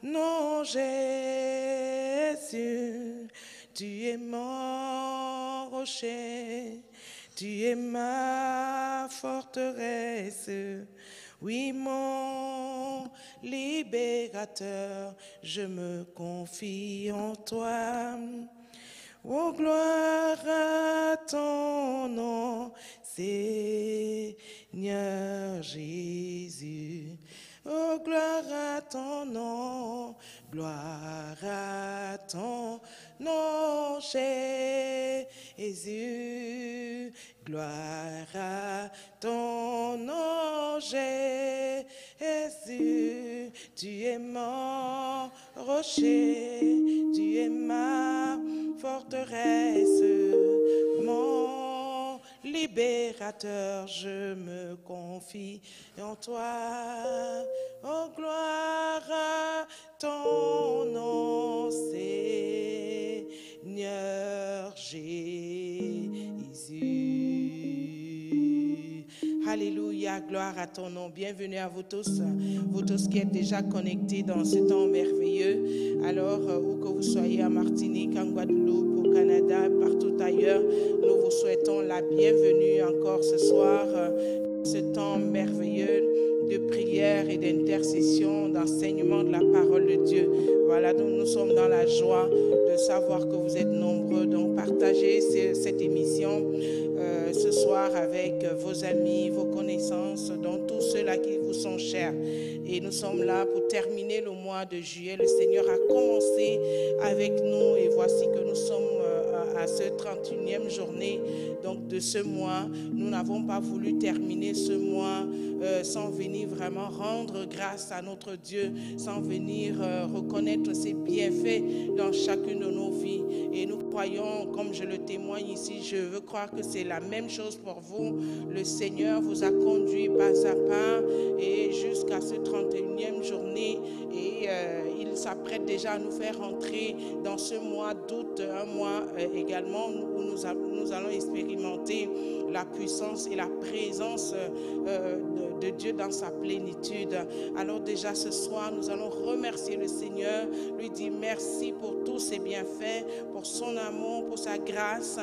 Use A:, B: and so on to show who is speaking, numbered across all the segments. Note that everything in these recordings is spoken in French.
A: non Jésus, tu es mon rocher, tu es ma forteresse, oui mon libérateur, je me confie en toi. Oh, gloire à ton nom, Seigneur Jésus. Oh, gloire à ton nom, gloire à ton nom, Jésus. Gloire à ton nom, Jésus. Tu es mon rocher, tu es ma forteresse, mon libérateur, je me confie en toi. Oh, gloire à ton nom, Seigneur Jésus. Alléluia, gloire à ton nom. Bienvenue à vous tous qui êtes déjà connectés dans ce temps merveilleux. Alors, où que vous soyez, à Martinique, en Guadeloupe, au Canada, partout ailleurs, nous vous souhaitons la bienvenue encore ce soir, ce temps merveilleux de prière et d'intercession, d'enseignement de la parole de Dieu. Voilà, donc nous sommes dans la joie de savoir que vous êtes nombreux. Donc, partagez cette émission ce soir avec vos amis, vos connaissances, donc tous ceux-là qui vous sont chers. Et nous sommes là pour terminer le mois de juillet. Le Seigneur a commencé avec nous et voici que nous sommes à ce 31e journée donc de ce mois. Nous n'avons pas voulu terminer ce mois sans venir vraiment rendre grâce à notre Dieu, sans venir reconnaître ses bienfaits dans chacune de nos vies. Et nous croyons, comme je le témoigne ici, je veux croire que c'est la même chose pour vous. Le Seigneur vous a conduit pas à pas et jusqu'à ce 31e journée et il s'apprête déjà à nous faire entrer dans ce mois d'août, un mois également où nous allons expérimenter la puissance et la présence de Dieu dans sa plénitude. Alors déjà ce soir, nous allons remercier le Seigneur, lui dire merci pour tous ses bienfaits, pour son amour, pour sa grâce,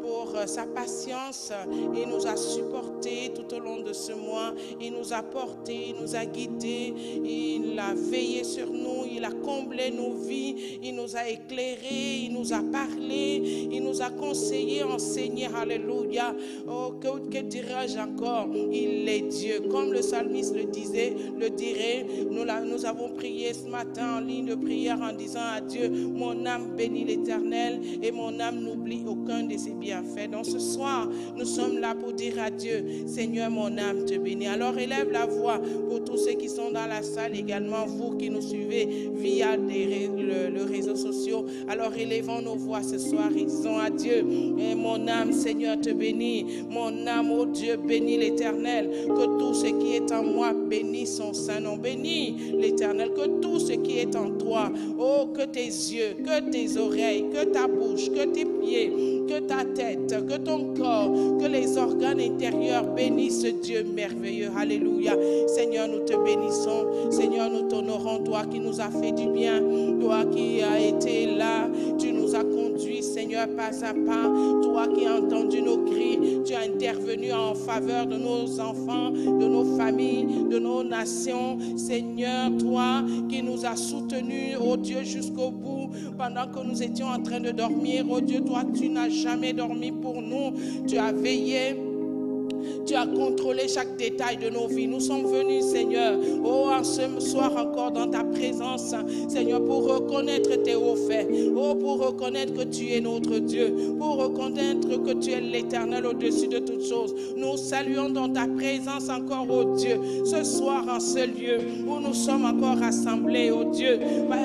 A: pour sa patience. Il nous a supportés tout au long de ce mois. Il nous a portés, il nous a guidés, il a veillé sur nous, il a comblé nos vies, il nous a éclairés, il nous a parlé, il nous a conseillés, enseigné. Alléluia. Oh, que dirais-je encore? Il est Dieu. Comme le psalmiste le dirait, nous avons prié ce matin en ligne de prière en disant à Dieu, mon âme bénit l'Éternel et mon âme n'oublie aucun de ses bienfaits. Donc ce soir, nous sommes là pour dire à Dieu, Seigneur, mon âme te bénit. Alors élève la voix pour tous ceux qui sont dans la salle, également vous qui nous suivez via le réseau social. Alors élevons nos voix ce soir et disons à Dieu, et mon âme, Seigneur, te bénit. Mon âme, oh Dieu, bénit l'Éternel. Que tout ce qui est en moi bénisse son saint nom. Bénis l'Éternel. Que tout ce qui est en toi, oh, que tes yeux, que tes oreilles, que ta bouche, que tes pieds, que ta tête, que ton corps, que les organes intérieurs bénissent Dieu merveilleux. Alléluia. Seigneur, nous te bénissons. Seigneur, nous t'honorons. Toi qui nous as fait du bien, toi qui as été là, tu nous as conduits, Seigneur, pas à pas. Toi qui as entendu nos cris, tu as intervenu en faveur de nos enfants, de nos familles, de nos nations. Seigneur, toi qui nous as soutenus, oh Dieu, jusqu'au bout, pendant que nous étions en train de dormir. Oh Dieu, toi, tu n'as jamais dormi pour nous. Tu as veillé. Tu as contrôlé chaque détail de nos vies. Nous sommes venus, Seigneur, oh, en ce soir encore dans ta présence, Seigneur, pour reconnaître tes hauts faits, oh, pour reconnaître que tu es notre Dieu, pour reconnaître que tu es l'Éternel au-dessus de toutes choses. Nous saluons dans ta présence encore, oh Dieu, ce soir en ce lieu où nous sommes encore rassemblés, oh Dieu,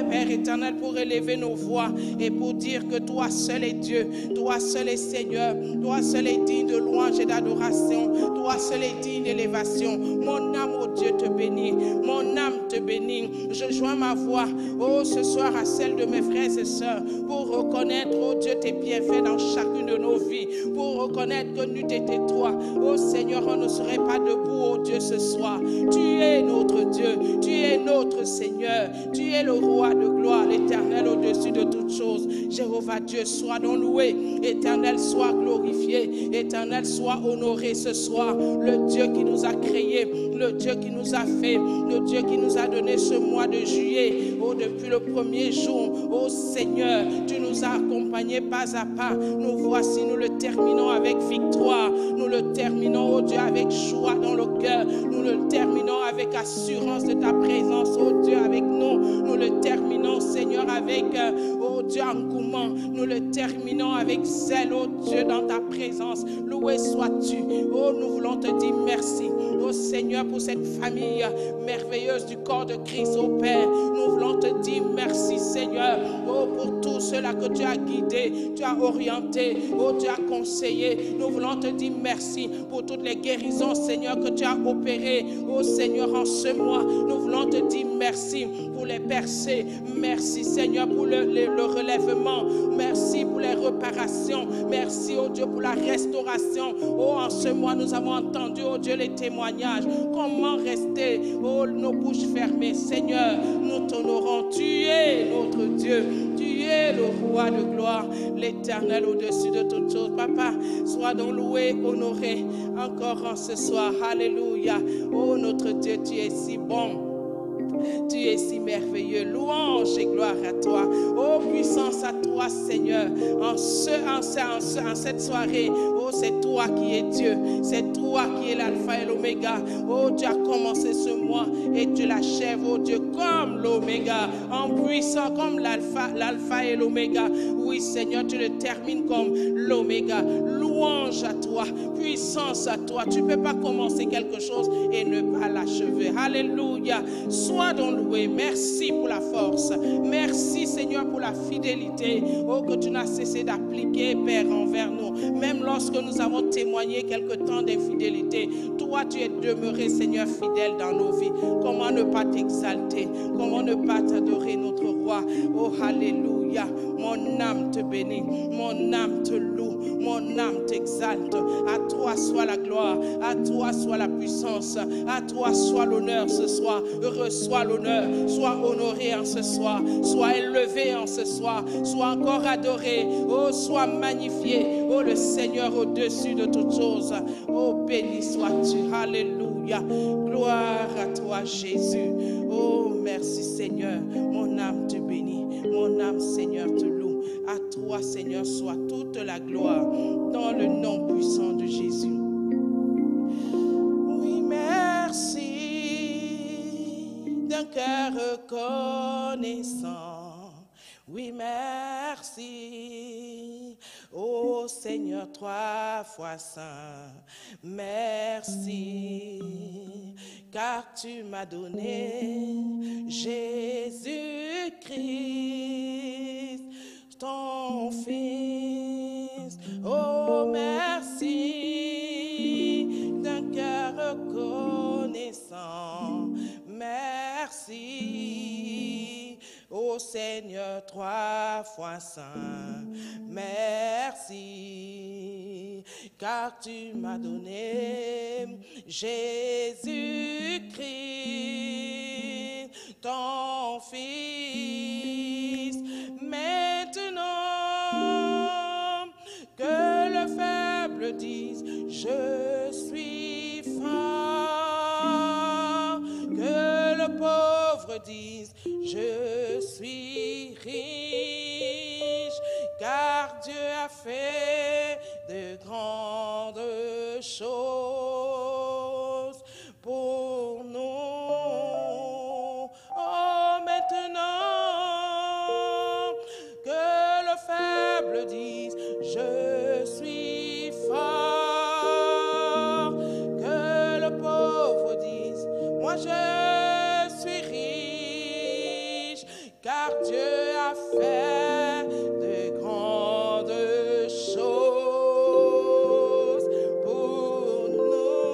A: Père éternel, pour élever nos voix et pour dire que toi seul est Dieu, toi seul est Seigneur, toi seul est digne de louange et d'adoration. Toi seul est digne d'élévation. Mon âme, oh Dieu, te bénit. Mon âme te bénit. Je joins ma voix, oh, ce soir à celle de mes frères et sœurs pour reconnaître, oh Dieu, tes bienfaits dans chacune de nos vies. Pour reconnaître que n'eût été toi, oh Seigneur, on ne serait pas debout, oh Dieu, ce soir. Tu es notre Dieu. Tu es notre Seigneur. Tu es le roi de gloire, l'Éternel au-dessus de toutes choses. Jéhovah Dieu, sois donc loué. Éternel, sois glorifié. Éternel, sois honoré ce soir. Le Dieu qui nous a créés, le Dieu qui nous a fait, le Dieu qui nous a donné ce mois de juillet. Oh, depuis le premier jour, oh Seigneur, tu nous as accompagnés pas à pas. Nous voici, nous le terminons avec victoire. Nous le terminons, oh Dieu, avec joie dans le cœur. Nous le terminons avec assurance de ta présence, oh Dieu, avec nous. Nous le terminons, Seigneur, avec, oh Dieu, engouement. Nous le terminons avec zèle, oh Dieu, dans ta présence. Loué sois-tu. Oh, nous voulons te dire merci, oh Seigneur, pour cette famille merveilleuse du corps de Christ, oh Père. Nous voulons te dire merci, Seigneur, oh, pour tout cela que tu as guidé, tu as orienté, oh, tu as conseillé. Nous voulons te dire merci pour toutes les guérisons, Seigneur, que tu as opérées, oh Seigneur, en ce mois. Nous voulons te dire merci pour les percées. Merci, Seigneur, pour le relèvement. Merci pour les réparations. Merci, oh Dieu, pour la restauration. Oh, en ce mois, nous avons entendu, oh Dieu, les témoignages. Comment rester, oh, nos bouches fermées, Seigneur. Nous t'honorons. Tu es notre Dieu. Tu es le roi de gloire, l'Éternel au-dessus de toutes choses. Papa, sois donc loué, honoré encore en ce soir. Alléluia. Oh, notre Dieu, tu es si bon. Tu es si merveilleux. Louange et gloire à toi. Oh, puissance à toi, Seigneur. En cette soirée, oh, c'est toi qui es Dieu. C'est toi qui es l'alpha et l'oméga. Oh, tu as commencé ce mois et tu l'achèves, oh Dieu, comme l'oméga. En puissant comme l'alpha et l'oméga. Oui, Seigneur, tu le termines comme l'oméga. Louange à toi. Puissance à toi. Tu ne peux pas commencer quelque chose et ne pas l'achever. Alléluia. Sois donc loué. Merci pour la force. Merci, Seigneur, pour la fidélité, oh, que tu n'as cessé d'appliquer, Père, envers nous. Même lorsque nous avons témoigné quelque temps d'infidélité, toi, tu es demeuré, Seigneur, fidèle dans nos vies. Comment ne pas t'exalter? Comment ne pas t'adorer, notre roi? Oh, alléluia. Mon âme te bénit. Mon âme te loue. Mon âme t'exalte. À toi soit la gloire. À toi soit la puissance. À toi soit l'honneur ce soir. Reçois l'honneur. Sois honoré en ce soir. Sois élevé en ce soir. Sois encore adoré. Oh, sois magnifié. Oh, le Seigneur au-dessus de toutes choses. Oh, béni sois-tu. Alléluia. Gloire à toi, Jésus. Oh, merci, Seigneur. Mon âme te bénit. Mon âme, Seigneur, te loue. À toi, Seigneur, soit toute la gloire. Dans le nom puissant de Jésus. Oui, merci. D'un cœur reconnaissant. Oui, merci. Ô Seigneur, 3 fois saint. Merci. Car tu m'as donné Jésus-Christ, ton Fils. Oh, merci. D'un cœur reconnaissant. Merci, ô Seigneur, 3 fois saint. Merci, car tu m'as donné Jésus-Christ, ton Fils. Maintenant, que le faible dise, je suis fort. Que le pauvre dise, je suis riche, car Dieu a fait de grandes choses pour nous. Oh, maintenant, que le faible dise, je suis fort. Que le pauvre dise, moi je suis riche, car Dieu a fait de grandes choses pour nous.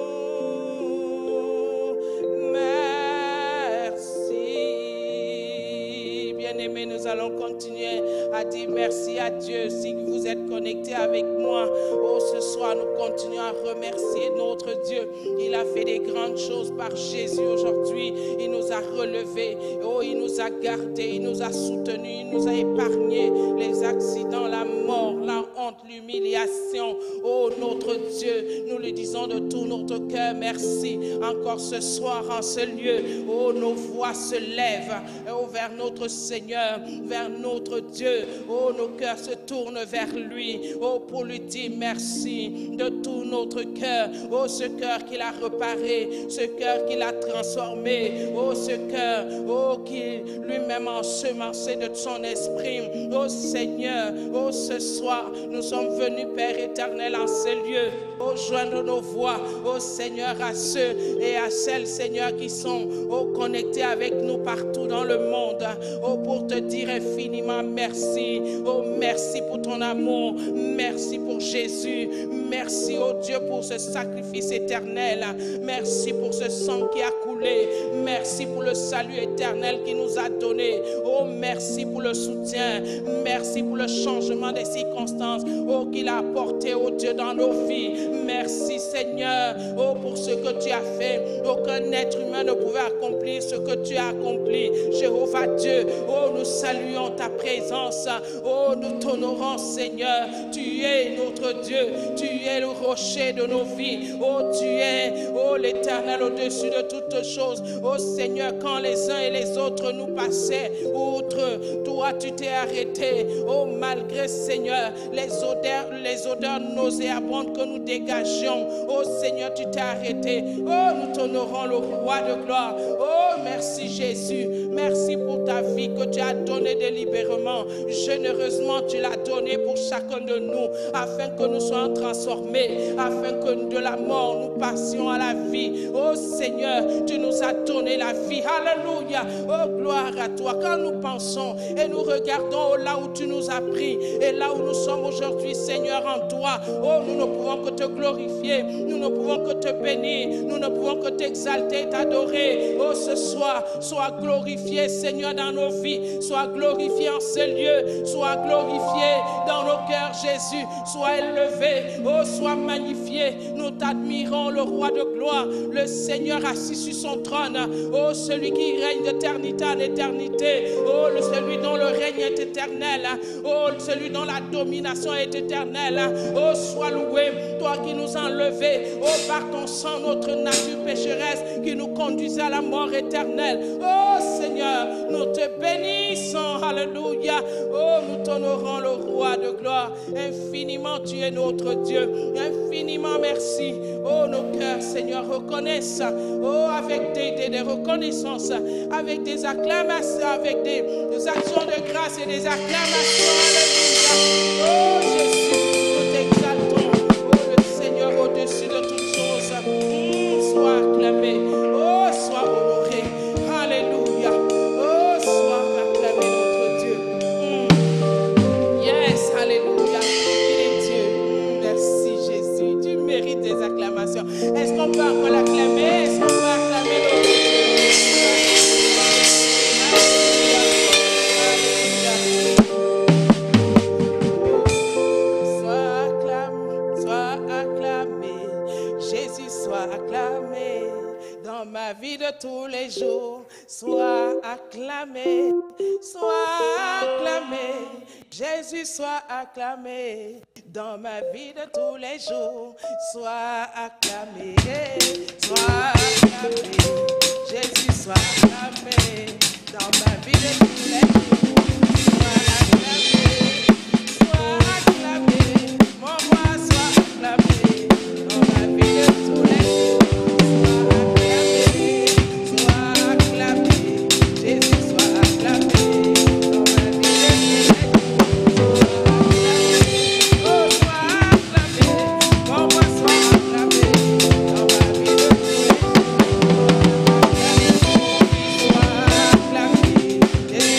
A: bien-aimés, nous allons continuer à dire merci à Dieu. Si vous êtes connectés avec moi, oh, ce soir, nous continuons à remercier notre Dieu. Il a fait des grandes choses par Jésus aujourd'hui. Il nous a relevés. Oh, il nous a gardés, il nous a soutenus, il nous a épargnés les accidents, la mort, la honte, l'humiliation. Oh, notre Dieu, nous lui disons de tout notre cœur merci. Encore ce soir, en ce lieu, oh, nos voix se lèvent oh, vers notre Seigneur, vers notre Dieu. Oh, nos cœurs se tournent vers lui, oh, pour lui dire merci de tout notre cœur. Oh, ce cœur qu'il a réparé, ce cœur qu'il a transformé, oh, ce cœur, oh, qui lui-même a ensemencé de son esprit. Oh, Seigneur, oh, ce soir, nous sommes venus, Père éternel, en ce lieu, oh, joindre nos voix, oh, Seigneur, à ceux et à celles, Seigneur, qui sont, oh, connectés avec nous partout dans le monde, oh, pour te dire infiniment merci. Oh, merci pour ton amour, merci pour Jésus, merci, oh Dieu, pour ce sacrifice éternel, merci pour ce sang qui a coulé, merci pour le salut éternel qui nous a donné, oh, merci pour le soutien, merci pour le changement des circonstances, oh, qu'il a apporté, oh Dieu, dans nos vies, merci Seigneur, oh, pour ce que tu as fait. Aucun être humain ne pouvait accomplir ce que tu as accompli, Jéhovah Dieu. Oh, nous saluons ta présence, oh, nous t'honorons Seigneur, tu es notre Dieu, tu es le rocher de nos vies, oh, tu es, oh, l'Éternel au-dessus de toutes choses. Oh Seigneur, quand les uns et les autres nous passaient outre, toi tu t'es arrêté, oh, malgré Seigneur les odeurs nauséabondes que nous dégagions, oh Seigneur, tu t'es arrêté. Oh, nous t'honorons le roi de gloire. Oh, merci Jésus, merci pour ta vie que tu as donnée délibérément, généreusement tu l'as donnée pour chacun de nous, afin que nous soyons transformés, afin que de la mort nous passions à la vie. Oh Seigneur, tu nous as donné la vie. Alléluia. Oh, gloire à toi. Quand nous pensons et nous regardons là où tu nous as pris et là où nous sommes aujourd'hui, Seigneur, en toi, oh, nous ne pouvons que te glorifier, nous ne pouvons que te bénir, nous ne pouvons que t'exalter, t'adorer. Oh, ce soir, sois glorifié, Seigneur, dans nos vies, sois glorifié en ce lieu, sois glorifié dans nos cœurs, Jésus, sois élevé, oh, sois magnifié. Nous t'admirons, le roi de gloire, le Seigneur assis sur son trône, oh, celui qui règne d'éternité en éternité, oh, celui dont le règne est éternel, oh, celui dont la domination est éternelle. Oh, sois loué, toi qui nous as enlevés, oh, par ton sang, notre nature pécheresse qui nous conduisait à la mort éternelle. Oh Seigneur, nous te bénissons, alléluia. Oh, nous t'honorons, le roi de gloire. Infiniment tu es notre Dieu, infiniment merci. Oh, nos cœurs, Seigneur, reconnaissent, oh, avec des reconnaissances, avec des acclamations, avec des actions de grâce et des acclamations, alléluia. Oh Jésus, nous t'exaltons, oh, le Seigneur au-dessus de toutes choses. Sois acclamé, oh, sois honoré, alléluia. Oh, sois acclamé, notre Dieu. Yes, alléluia. Il est Dieu. Merci Jésus, tu mérites des acclamations. Est-ce qu'on peut encore l'acclamer? Est-ce qu'on peut acclamer notre Dieu? Ma vie de tous les jours, sois acclamé, Jésus soit acclamé, dans ma vie de tous les jours, sois acclamé, Jésus soit acclamé, dans ma vie de tous les jours, sois acclamé, mon roi soit acclamé, dans ma vie de tous les jours. Yeah.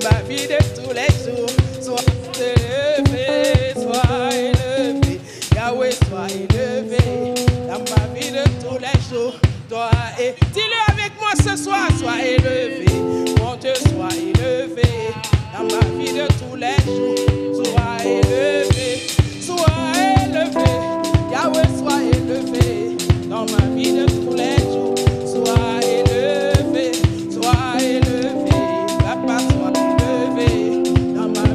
A: dans ma vie de tous les jours. Sois élevé, sois élevé. Yahweh, sois élevé dans ma vie de tous les jours. Toi et dis-le avec moi ce soir, sois élevé. Mon Dieu, sois élevé dans ma vie de tous les jours. Sois élevé, sois élevé. Yahweh, sois élevé dans ma vie de tous les jours. Sois élevé, sois élevé. Papa, sois élevé dans ma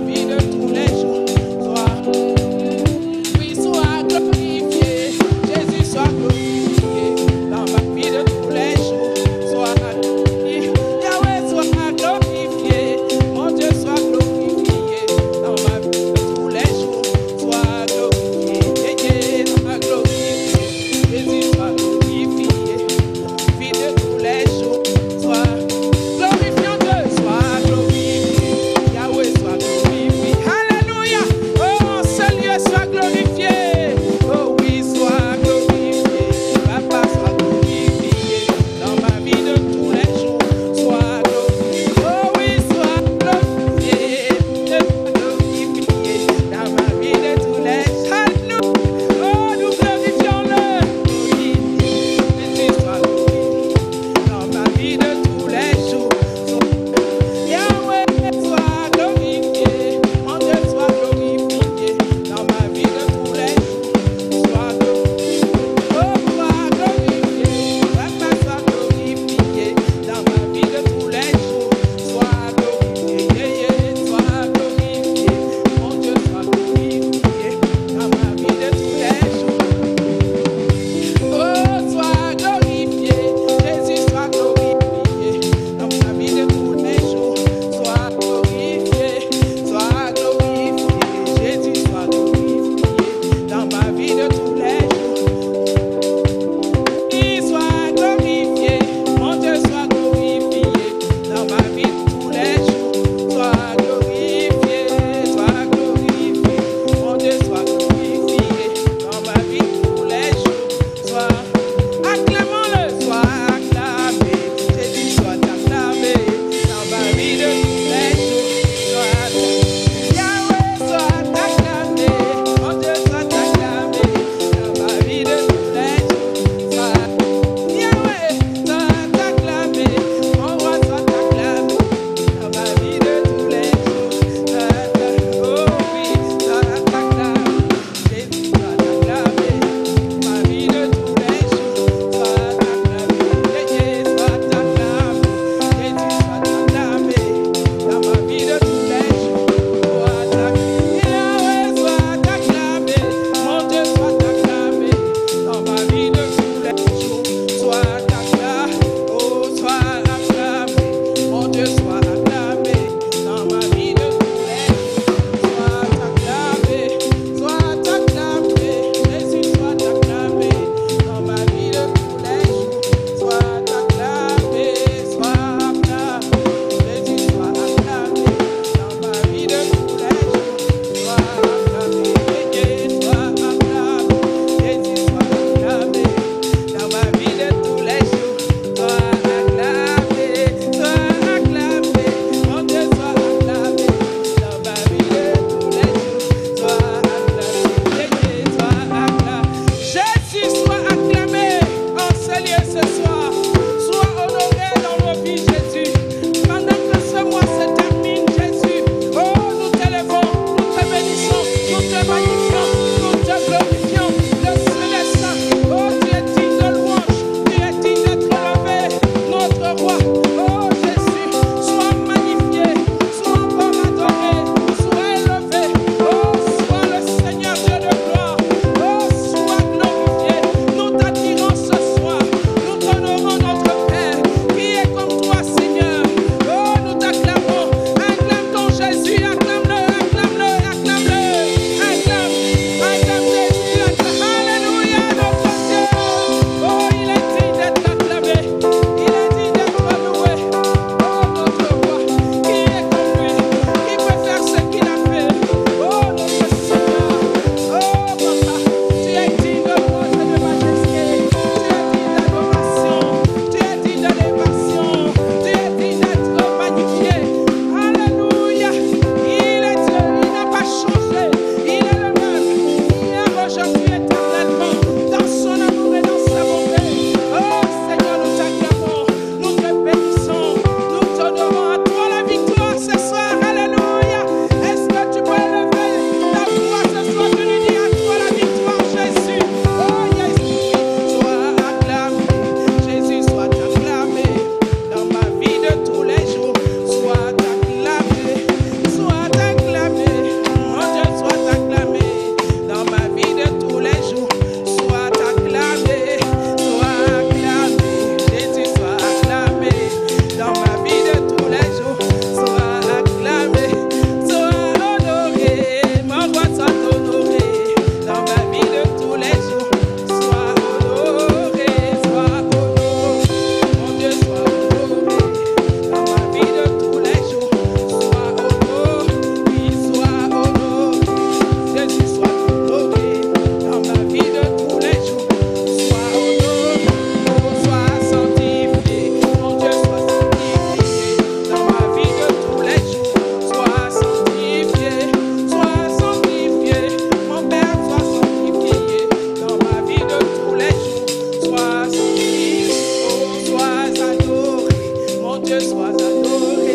A: Dieu, sois adoré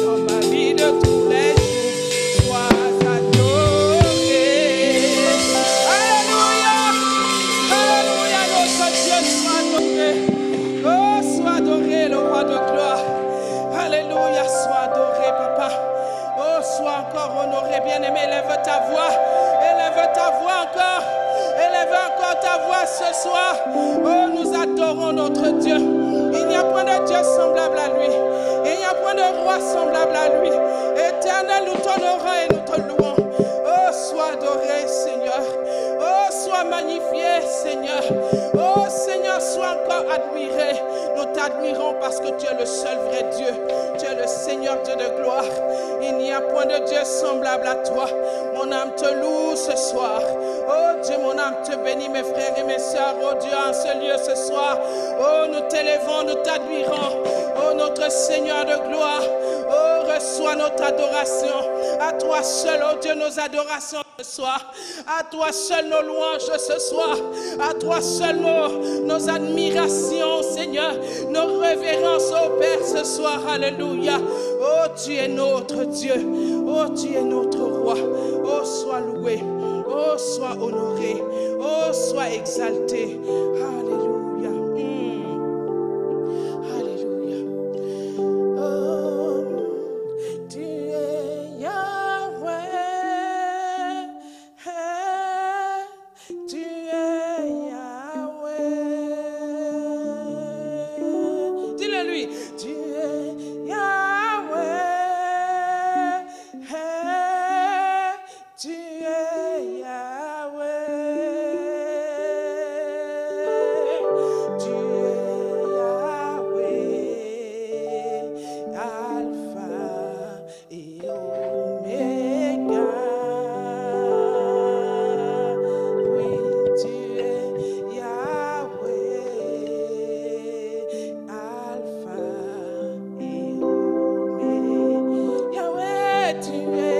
A: dans ma vie de tous les jours. Sois adoré. Alléluia. Alléluia, notre Dieu, sois adoré. Oh, sois adoré, le roi de gloire. Alléluia, sois adoré, papa. Oh, sois encore honoré, bien-aimé. Élève ta voix. Élève ta voix encore. Élève encore ta voix ce soir. Oh, nous adorons notre Dieu. Il n'y a point de Dieu semblable à lui. Il n'y a point de roi semblable à lui. Éternel, nous t'honorons et nous te louons. Oh, sois adoré, Seigneur. Oh, sois magnifié, Seigneur. Oh, Seigneur, sois encore admiré. Nous t'admirons parce que tu es le seul vrai Dieu. Tu es le Seigneur Dieu de gloire. Il n'y a point de Dieu semblable à toi. Mon âme te loue ce soir. Oh Dieu, mon âme te bénit, mes frères et mes sœurs. Oh Dieu, en ce lieu ce soir. Oh, nous t'élèvons, nous t'admirons. Oh, notre Seigneur de gloire. Oh, reçois notre adoration. À toi seul, oh Dieu, nos adorations ce soir. À toi seul nos louanges ce soir. À toi seul nos admirations, Seigneur. Nos révérences au Père ce soir. Alléluia. Oh, tu es notre Dieu. Oh, tu es notre roi. Oh, sois loué. Oh, sois honoré. Oh, sois exalté. Alléluia. Alléluia. Oh, tu es Yahweh. Tu es Yahweh. Dis-le lui. Tu es Yahweh. Tu es Yahweh. Tu es Yahweh. Alpha et Oméga. Oui, tu es Yahweh. Alpha et Oméga. Yahweh, tu es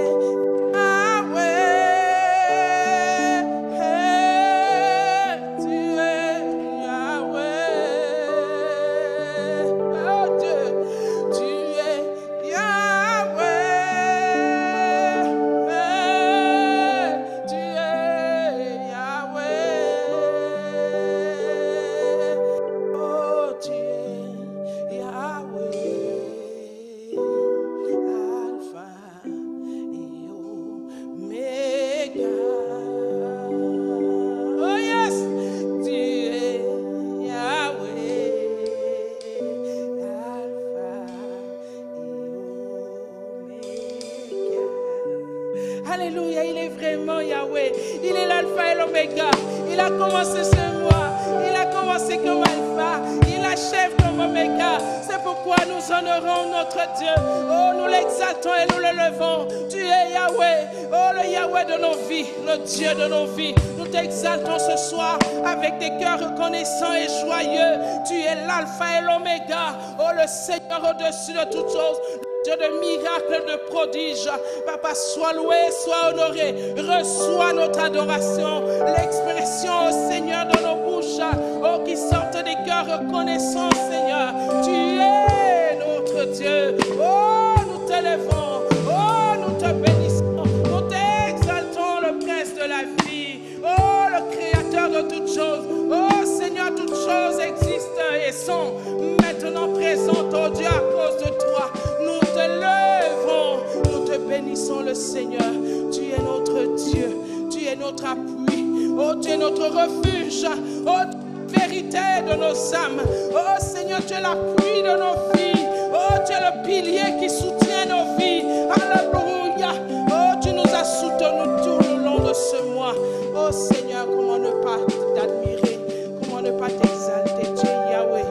A: Alléluia, il est vraiment Yahweh. Il est l'alpha et l'oméga. Il a commencé ce mois. Il a commencé comme alpha. Il achève comme oméga. C'est pourquoi nous honorons notre Dieu. Oh, nous l'exaltons et nous le levons. Tu es Yahweh. Oh, le Yahweh de nos vies. Le Dieu de nos vies. Nous t'exaltons ce soir avec des cœurs reconnaissants et joyeux. Tu es l'alpha et l'oméga. Oh, le Seigneur au-dessus de toutes choses. Dieu de miracles, de prodiges. Papa, sois loué, sois honoré. Reçois notre adoration. L'expression, oh Seigneur, de nos bouches. Oh, qui sortent des cœurs reconnaissants, Seigneur. Tu es notre Dieu. Oh, nous t'élèvons. Oh, nous te bénissons. Nous t'exaltons, le prince de la vie. Oh, le créateur de toutes choses. Oh, Seigneur, toutes choses existent et sont maintenant présentes, oh Dieu, à cause de toi. Nous te levons, nous te bénissons le Seigneur. Tu es notre Dieu, tu es notre appui, oh tu es notre refuge, oh vérité de nos âmes. Oh Seigneur, tu es l'appui de nos vies, oh tu es le pilier qui soutient nos vies. Alléluia, oh tu nous as soutenus tout le long de ce mois. Oh Seigneur, comment ne pas t'admirer, comment ne pas t'exalter. Tu es Yahweh,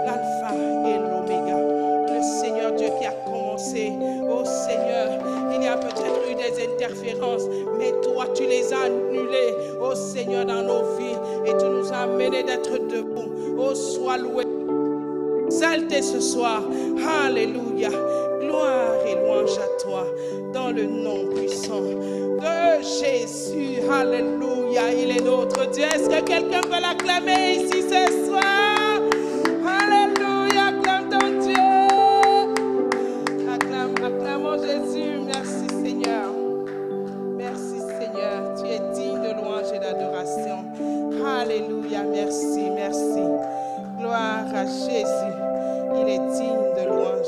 A: l'alpha et l'oméga, le Seigneur Dieu qui a commencé. Oh Seigneur, il y a peut-être eu des interférences, mais toi tu les as annulées, oh Seigneur, dans nos vies, et tu nous as amenés d'être debout. Oh, sois loué, exalté ce soir. Alléluia, gloire et louange à toi, dans le nom puissant de Jésus. Alléluia, il est notre Dieu. Est-ce que quelqu'un peut l'acclamer ici ce soir? Alléluia, acclame ton Dieu.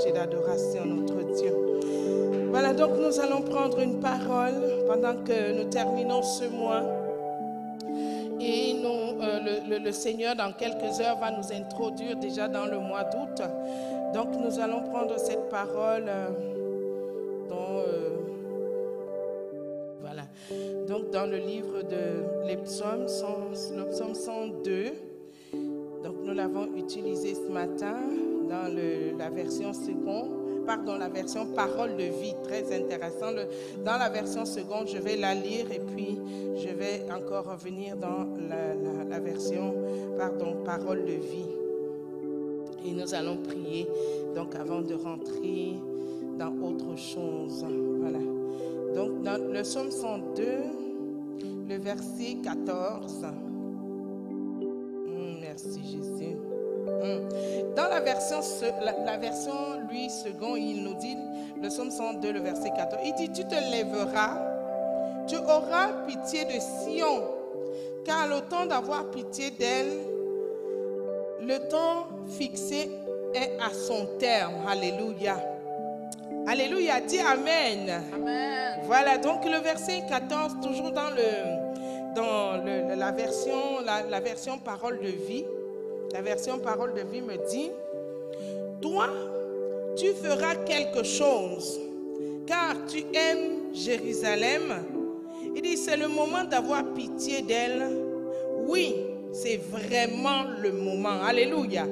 A: et d'adoration, notre Dieu. Voilà, donc nous allons prendre une parole pendant que nous terminons ce mois. Et le Seigneur, dans quelques heures, va nous introduire déjà dans le mois d'août. Donc, nous allons prendre cette parole donc dans le livre de les psaumes, le psaume 102. Donc, nous l'avons utilisé ce matin dans la version seconde. La version parole de vie, très intéressant. Dans la version seconde, je vais la lire et puis je vais encore revenir dans la version parole de vie. Et nous allons prier donc avant de rentrer dans autre chose. Voilà. Donc dans le psaume 102, le verset 14. Merci Jésus. Dans la version lui seconde, il nous dit, le psaume 102, le verset 14, il dit, tu te lèveras, tu auras pitié de Sion, car le temps d'avoir pitié d'elle, le temps fixé est à son terme. Alléluia. Alléluia, dis Amen. Amen. Voilà, donc le verset 14, toujours dans la version parole de vie. La version parole de vie me dit, toi, tu feras quelque chose, car tu aimes Jérusalem. Il dit, c'est le moment d'avoir pitié d'elle. Oui, c'est vraiment le moment. Alléluia.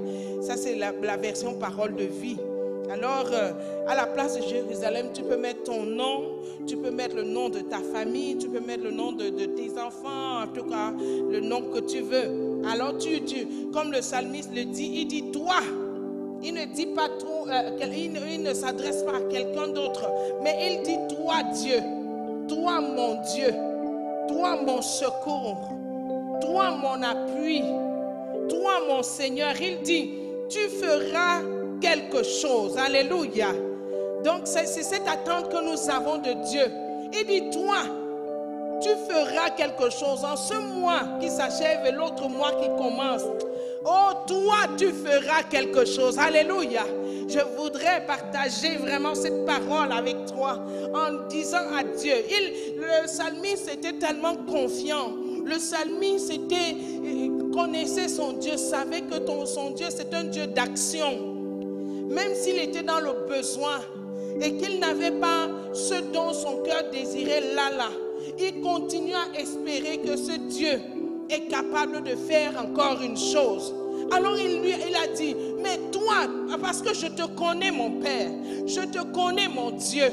A: Ça, c'est la version parole de vie. Alors, à la place de Jérusalem, tu peux mettre ton nom, tu peux mettre le nom de ta famille, tu peux mettre le nom de tes enfants, en tout cas, le nom que tu veux. Alors, comme le psalmiste le dit, il dit toi. Il ne dit pas trop, il ne s'adresse pas à quelqu'un d'autre, mais il dit toi Dieu, toi mon Dieu, toi mon secours, toi mon appui, toi mon Seigneur. Il dit, tu feras quelque chose. Alléluia. Donc c'est cette attente que nous avons de Dieu. Il dit, toi, tu feras quelque chose en ce mois qui s'achève et l'autre mois qui commence. Oh, toi, tu feras quelque chose. Alléluia. Je voudrais partager vraiment cette parole avec toi en disant à Dieu. Le psalmiste était tellement confiant. Le psalmiste connaissait son Dieu, savait que son Dieu, c'est un Dieu d'action. Même s'il était dans le besoin et qu'il n'avait pas ce dont son cœur désirait là, il continue à espérer que ce Dieu est capable de faire encore une chose. Alors il a dit, mais toi, parce que je te connais mon Père, je te connais mon Dieu,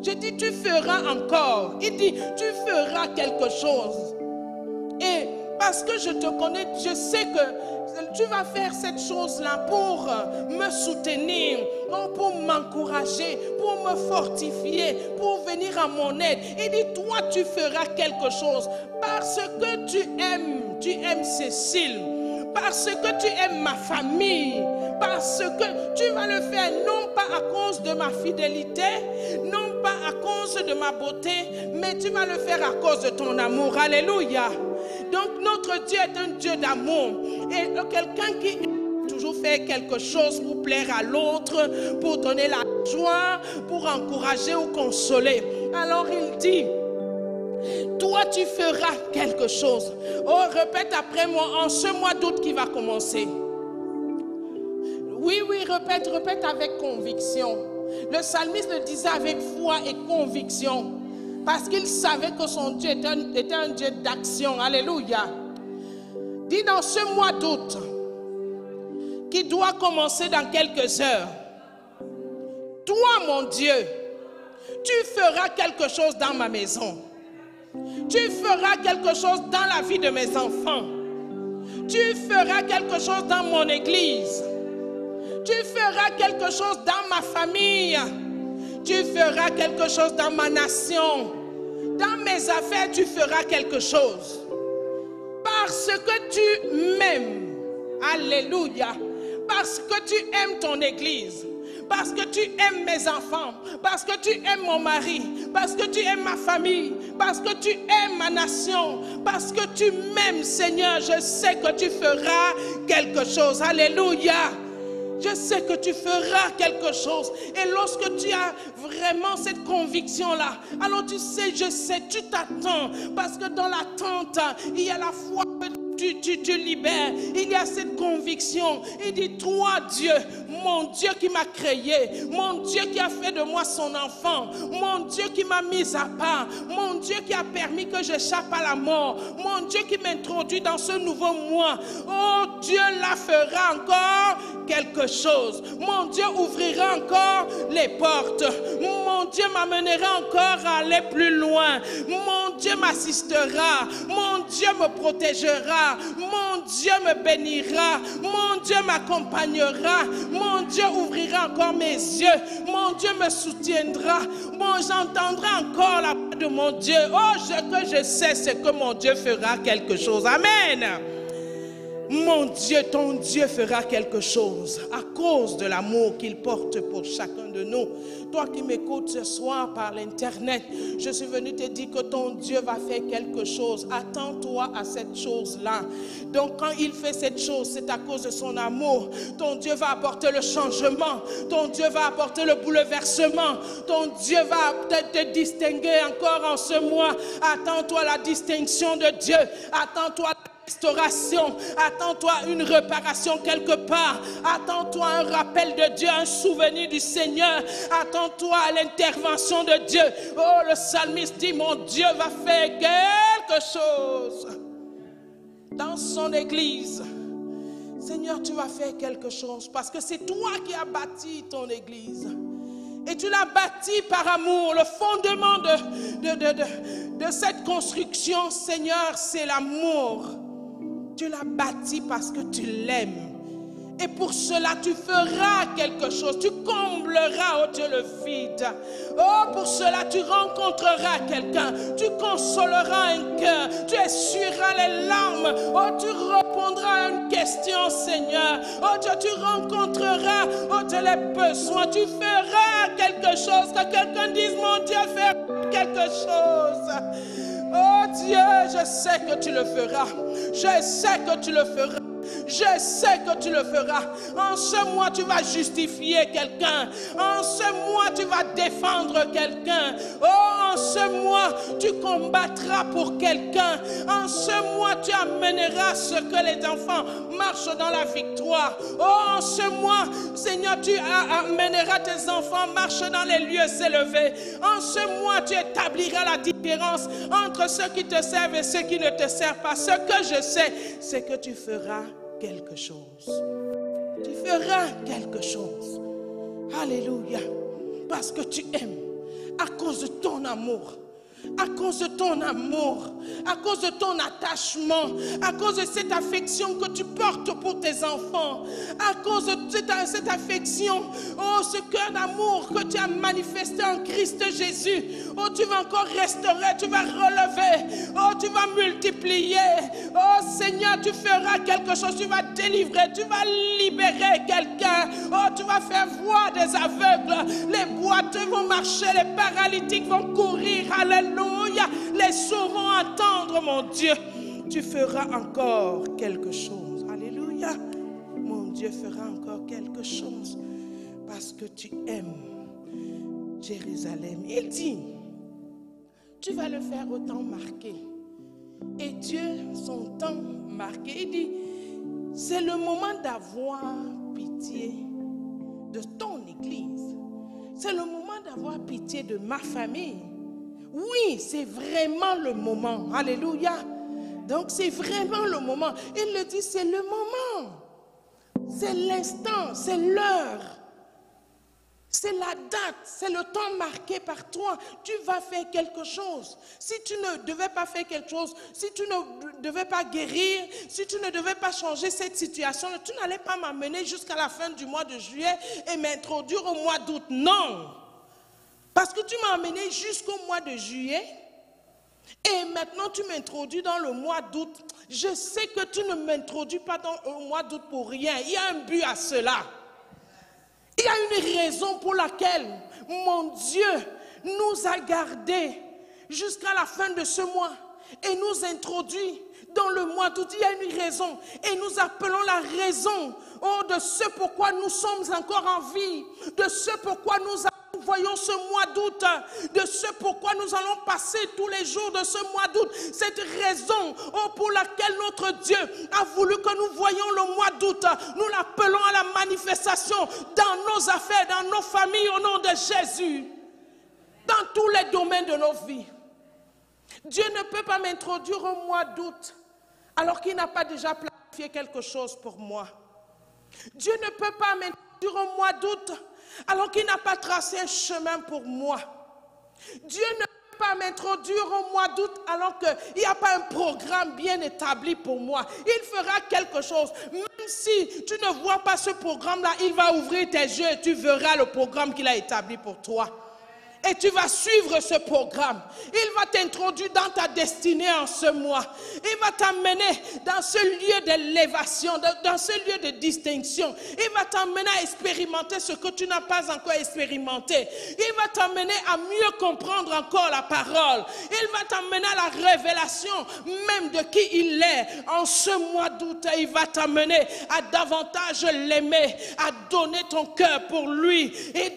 A: je dis tu feras encore. Il dit, tu feras quelque chose. Et parce que je te connais, je sais que tu vas faire cette chose-là pour me soutenir, pour m'encourager, pour me fortifier, pour venir à mon aide. Il dit, toi, tu feras quelque chose parce que tu aimes Cécile, parce que tu aimes ma famille, parce que tu vas le faire non pas à cause de ma fidélité, non pas à cause de ma beauté, mais tu vas le faire à cause de ton amour. Alléluia. Donc notre Dieu est un Dieu d'amour. Et quelqu'un qui toujours fait quelque chose pour plaire à l'autre, pour donner la joie, pour encourager ou consoler. Alors il dit, toi tu feras quelque chose. Oh, répète après moi en ce mois d'août qui va commencer. Oui, répète avec conviction. Le psalmiste le disait avec foi et conviction. Parce qu'il savait que son Dieu était un Dieu d'action. Alléluia. Dis dans ce mois d'août, qui doit commencer dans quelques heures, toi mon Dieu, tu feras quelque chose dans ma maison. Tu feras quelque chose dans la vie de mes enfants. Tu feras quelque chose dans mon église. Tu feras quelque chose dans ma famille. Tu feras quelque chose dans ma nation. Dans mes affaires, tu feras quelque chose. Parce que tu m'aimes. Alléluia. Parce que tu aimes ton église. Parce que tu aimes mes enfants. Parce que tu aimes mon mari. Parce que tu aimes ma famille. Parce que tu aimes ma nation. Parce que tu m'aimes, Seigneur. Je sais que tu feras quelque chose. Alléluia. Je sais que tu feras quelque chose. Et lorsque tu as vraiment cette conviction-là, alors tu sais, je sais, tu t'attends. Parce que dans l'attente, il y a la foi que tu te libères. Il y a cette conviction. Il dit, toi Dieu, mon Dieu qui m'a créé, mon Dieu qui a fait de moi son enfant, mon Dieu qui m'a mis à part, mon Dieu qui a permis que j'échappe à la mort, mon Dieu qui m'introduit dans ce nouveau moi. Oh, Dieu la fera encore quelque chose. Mon Dieu ouvrira encore les portes. Mon Dieu m'amènera encore à aller plus loin. Mon Dieu m'assistera. Mon Dieu me protégera. Mon Dieu me bénira. Mon Dieu m'accompagnera. Mon Dieu ouvrira encore mes yeux. Mon Dieu me soutiendra. Bon, j'entendrai encore la voix de mon Dieu. Oh, ce que je sais, c'est que mon Dieu fera quelque chose. Amen. Mon Dieu, ton Dieu fera quelque chose à cause de l'amour qu'il porte pour chacun de nous. Toi qui m'écoutes ce soir par l'internet, je suis venu te dire que ton Dieu va faire quelque chose. Attends-toi à cette chose-là. Donc quand il fait cette chose, c'est à cause de son amour. Ton Dieu va apporter le changement. Ton Dieu va apporter le bouleversement. Ton Dieu va peut-être te distinguer encore en ce mois. Attends-toi à la distinction de Dieu. Attends-toi à la restauration, attends-toi une réparation quelque part, attends-toi un rappel de Dieu, un souvenir du Seigneur, attends-toi à l'intervention de Dieu. Oh, le psalmiste dit, mon Dieu va faire quelque chose dans son église. Seigneur, tu vas faire quelque chose parce que c'est toi qui as bâti ton église. Et tu l'as bâti par amour. Le fondement de cette construction, Seigneur, c'est l'amour. Tu l'as bâti parce que tu l'aimes. Et pour cela, tu feras quelque chose. Tu combleras, oh Dieu, le vide. Oh, pour cela, tu rencontreras quelqu'un. Tu consoleras un cœur. Tu essuieras les larmes. Oh, tu répondras à une question, Seigneur. Oh Dieu, tu rencontreras, oh Dieu, les besoins. Tu feras quelque chose. Que quelqu'un dise, mon Dieu, fais quelque chose. Oh Dieu, je sais que tu le feras. Je sais que tu le feras. Je sais que tu le feras. En ce mois, tu vas justifier quelqu'un. En ce mois, tu vas défendre quelqu'un. Oh, en ce mois, tu combattras pour quelqu'un. En ce mois, tu amèneras ce que les enfants marchent dans la victoire. Oh, en ce mois, Seigneur, tu amèneras tes enfants marcher dans les lieux élevés. En ce mois, tu établiras la différence entre ceux qui te servent et ceux qui ne te servent pas. Ce que je sais, c'est que tu feras quelque chose. Tu feras quelque chose. Alléluia. Parce que tu aimes. À cause de ton amour. À cause de ton amour, à cause de ton attachement, à cause de cette affection que tu portes pour tes enfants, à cause de cette affection, oh, ce cœur d'amour que tu as manifesté en Christ Jésus, oh, tu vas encore restaurer, tu vas relever, oh, tu vas multiplier, oh, Seigneur, tu feras quelque chose, tu vas délivrer, tu vas libérer quelqu'un, oh, tu vas faire voir des aveugles, les boiteux vont marcher, les paralytiques vont courir, alléluia. Les sourds vont entendre, mon Dieu. Tu feras encore quelque chose. Alléluia. Mon Dieu fera encore quelque chose. Parce que tu aimes Jérusalem. Il dit, tu vas le faire au temps marqué. Et Dieu, son temps marqué, il dit, c'est le moment d'avoir pitié de ton église. C'est le moment d'avoir pitié de ma famille. Oui, c'est vraiment le moment. Alléluia. Donc, c'est vraiment le moment. Il le dit, c'est le moment. C'est l'instant, c'est l'heure. C'est la date, c'est le temps marqué par toi. Tu vas faire quelque chose. Si tu ne devais pas faire quelque chose, si tu ne devais pas guérir, si tu ne devais pas changer cette situation, tu n'allais pas m'amener jusqu'à la fin du mois de juillet et m'introduire au mois d'août. Non. Parce que tu m'as amené jusqu'au mois de juillet et maintenant tu m'introduis dans le mois d'août. Je sais que tu ne m'introduis pas dans le mois d'août pour rien. Il y a un but à cela. Il y a une raison pour laquelle mon Dieu nous a gardés jusqu'à la fin de ce mois et nous introduit dans le mois d'août, il y a une raison. Et nous appelons la raison de ce pourquoi nous sommes encore en vie, de ce pourquoi nous voyons ce mois d'août, de ce pourquoi nous allons passer tous les jours de ce mois d'août. Cette raison pour laquelle notre Dieu a voulu que nous voyions le mois d'août, nous l'appelons à la manifestation dans nos affaires, dans nos familles, au nom de Jésus, dans tous les domaines de nos vies. Dieu ne peut pas m'introduire au mois d'août alors qu'il n'a pas déjà planifié quelque chose pour moi. Dieu ne peut pas m'introduire au mois d'août alors qu'il n'a pas tracé un chemin pour moi. Dieu ne peut pas m'introduire au mois d'août alors qu'il n'y a pas un programme bien établi pour moi. Il fera quelque chose. Même si tu ne vois pas ce programme-là, il va ouvrir tes yeux et tu verras le programme qu'il a établi pour toi. Et tu vas suivre ce programme. Il va t'introduire dans ta destinée en ce mois. Il va t'amener dans ce lieu d'élévation, dans ce lieu de distinction. Il va t'amener à expérimenter ce que tu n'as pas encore expérimenté. Il va t'amener à mieux comprendre encore la parole. Il va t'amener à la révélation même de qui il est. En ce mois d'août, il va t'amener à davantage l'aimer, à donner ton cœur pour lui. Et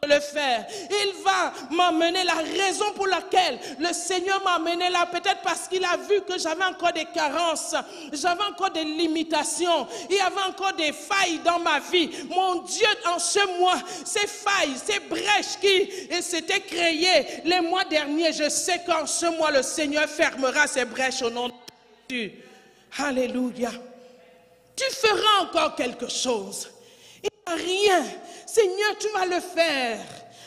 A: le faire. Il va m'amener la raison pour laquelle le Seigneur m'a amené là, peut-être parce qu'il a vu que j'avais encore des carences, j'avais encore des limitations, il y avait encore des failles dans ma vie. Mon Dieu, en ce mois, ces failles, ces brèches qui s'étaient créées les mois derniers, je sais qu'en ce mois, le Seigneur fermera ces brèches au nom de Jésus. Alléluia. Tu feras encore quelque chose. Il n'y a rien. Seigneur, tu vas le faire.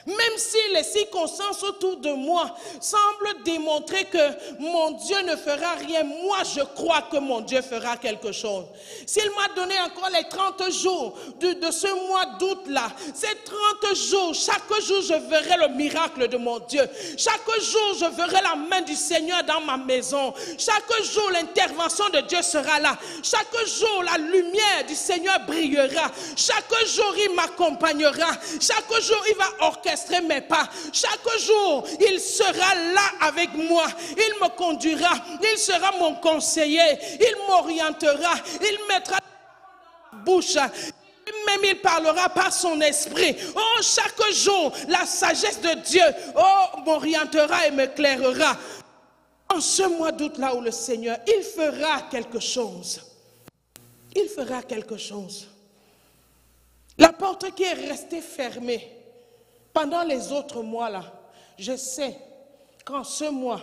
A: Même si les circonstances autour de moi semblent démontrer que mon Dieu ne fera rien, moi je crois que mon Dieu fera quelque chose. S'il m'a donné encore les 30 jours de ce mois d'août-là, ces 30 jours, chaque jour je verrai le miracle de mon Dieu. Chaque jour je verrai la main du Seigneur dans ma maison. Chaque jour l'intervention de Dieu sera là. Chaque jour la lumière du Seigneur brillera. Chaque jour il m'accompagnera. Chaque jour il va orchestrer mes pas. Chaque jour, il sera là avec moi. Il me conduira. Il sera mon conseiller. Il m'orientera. Il mettra la bouche. Même il parlera par son esprit. Oh, chaque jour, la sagesse de Dieu, oh, m'orientera et m'éclairera. En ce mois d'août là où le Seigneur, il fera quelque chose. Il fera quelque chose. La porte qui est restée fermée pendant les autres mois là, je sais qu'en ce mois,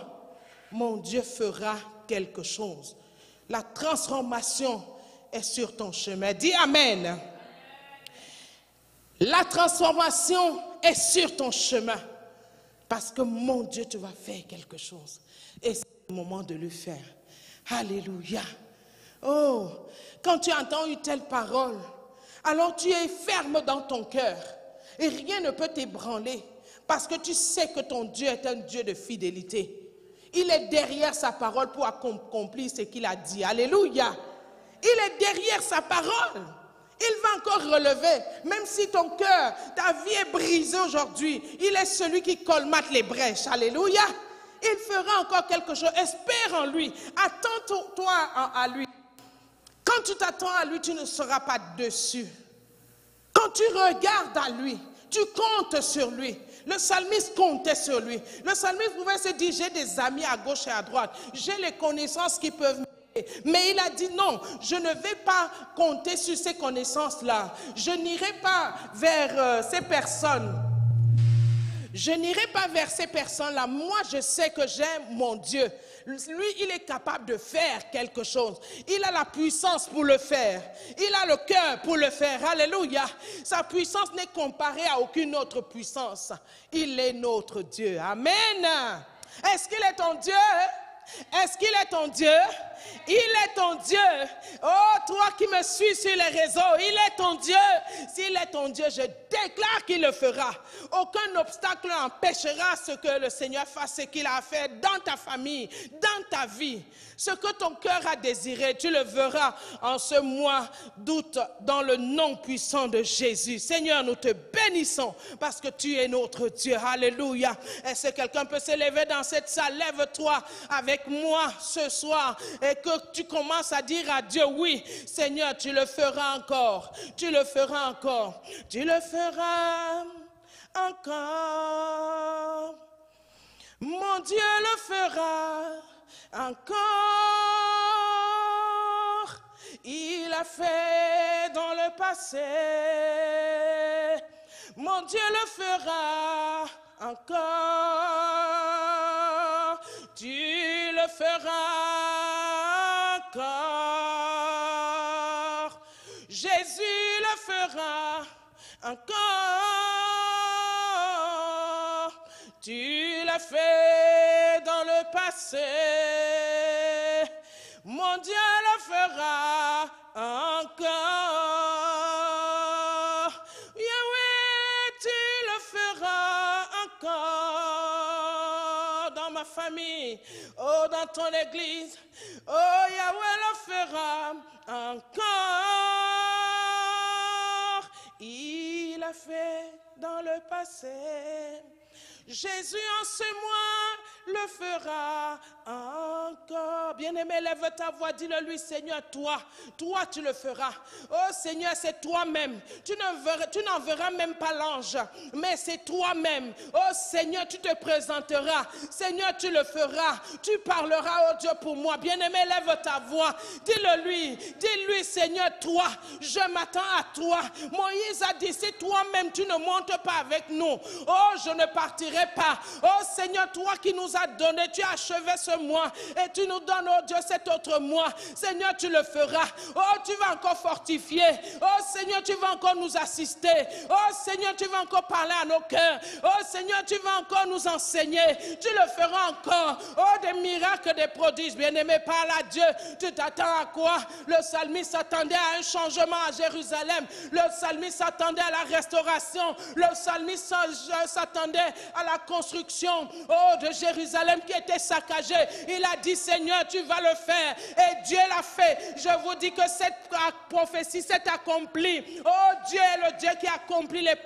A: mon Dieu fera quelque chose. La transformation est sur ton chemin. Dis Amen. La transformation est sur ton chemin. Parce que mon Dieu, tu vas faire quelque chose. Et c'est le moment de le faire. Alléluia. Oh, quand tu entends une telle parole, alors tu es ferme dans ton cœur. Et rien ne peut t'ébranler parce que tu sais que ton Dieu est un Dieu de fidélité. Il est derrière sa parole pour accomplir ce qu'il a dit. Alléluia. Il est derrière sa parole. Il va encore relever. Même si ton cœur, ta vie est brisée aujourd'hui, il est celui qui colmate les brèches. Alléluia. Il fera encore quelque chose. Espère en lui. Attends-toi à lui. Quand tu t'attends à lui, tu ne seras pas déçu. Quand tu regardes à lui, tu comptes sur lui. Le psalmiste comptait sur lui. Le psalmiste pouvait se dire, j'ai des amis à gauche et à droite. J'ai les connaissances qui peuvent m'aider. Mais il a dit non, je ne vais pas compter sur ces connaissances-là. Je n'irai pas vers ces personnes. Je n'irai pas vers ces personnes-là. Moi, je sais que j'aime mon Dieu. Lui, il est capable de faire quelque chose. Il a la puissance pour le faire. Il a le cœur pour le faire. Alléluia. Sa puissance n'est comparée à aucune autre puissance. Il est notre Dieu. Amen. Est-ce qu'il est ton Dieu? Est-ce qu'il est ton Dieu? Il est ton Dieu. Oh, toi qui me suis sur les réseaux, il est ton Dieu. S'il est ton Dieu, je déclare qu'il le fera. Aucun obstacle n'empêchera ce que le Seigneur fasse, ce qu'il a fait dans ta famille, dans ta vie. Ce que ton cœur a désiré, tu le verras en ce mois d'août dans le nom puissant de Jésus. Seigneur, nous te bénissons parce que tu es notre Dieu. Alléluia. Est-ce que quelqu'un peut se lever dans cette salle? Lève-toi avec avec moi ce soir et que tu commences à dire à Dieu, oui, Seigneur, tu le feras encore, tu le feras encore, tu le feras encore. Mon Dieu le fera encore. Il a fait dans le passé. Mon Dieu le fera encore. Tu le feras encore. Jésus le fera encore. Tu l'as fait dans le passé. Mon Dieu le fera encore. Yahweh, tu le feras encore dans ma famille, oh, dans ton église. Oh, Yahweh le fera encore. Il a fait dans le passé. Jésus en ce mois le fera encore. Bien-aimé, lève ta voix, dis-le lui, Seigneur, toi tu le feras. Oh Seigneur, c'est toi-même. Tu n'en verras même pas l'ange, mais c'est toi-même. Oh Seigneur, tu te présenteras. Seigneur, tu le feras. Tu parleras, oh Dieu, pour moi. Bien-aimé, lève ta voix. Dis-le lui. Dis-lui, Seigneur, toi, je m'attends à toi. Moïse a dit, si toi-même tu ne montes pas avec nous, oh, je ne partirai pas. Oh Seigneur, toi qui nous as donné, tu as achevé ce mois et tu nous donnes, oh Dieu, cet autre mois. Seigneur, tu le feras. Oh, tu vas encore fortifier. Oh Seigneur, tu vas encore nous assister. Oh Seigneur, tu vas encore parler à nos cœurs. Oh Seigneur, tu vas encore nous enseigner. Tu le feras encore. Oh, des miracles, des prodiges. Bien-aimé, parle à Dieu. Tu t'attends à quoi? Le psalmiste s'attendait à un changement à Jérusalem. Le psalmiste s'attendait à la restauration. Le psalmiste s'attendait à la construction, oh, de Jérusalem qui était saccagée. Il a dit, Seigneur, tu vas le faire. Et Dieu l'a fait. Je vous dis que cette prophétie s'est accomplie. Oh, Dieu est le Dieu qui accomplit les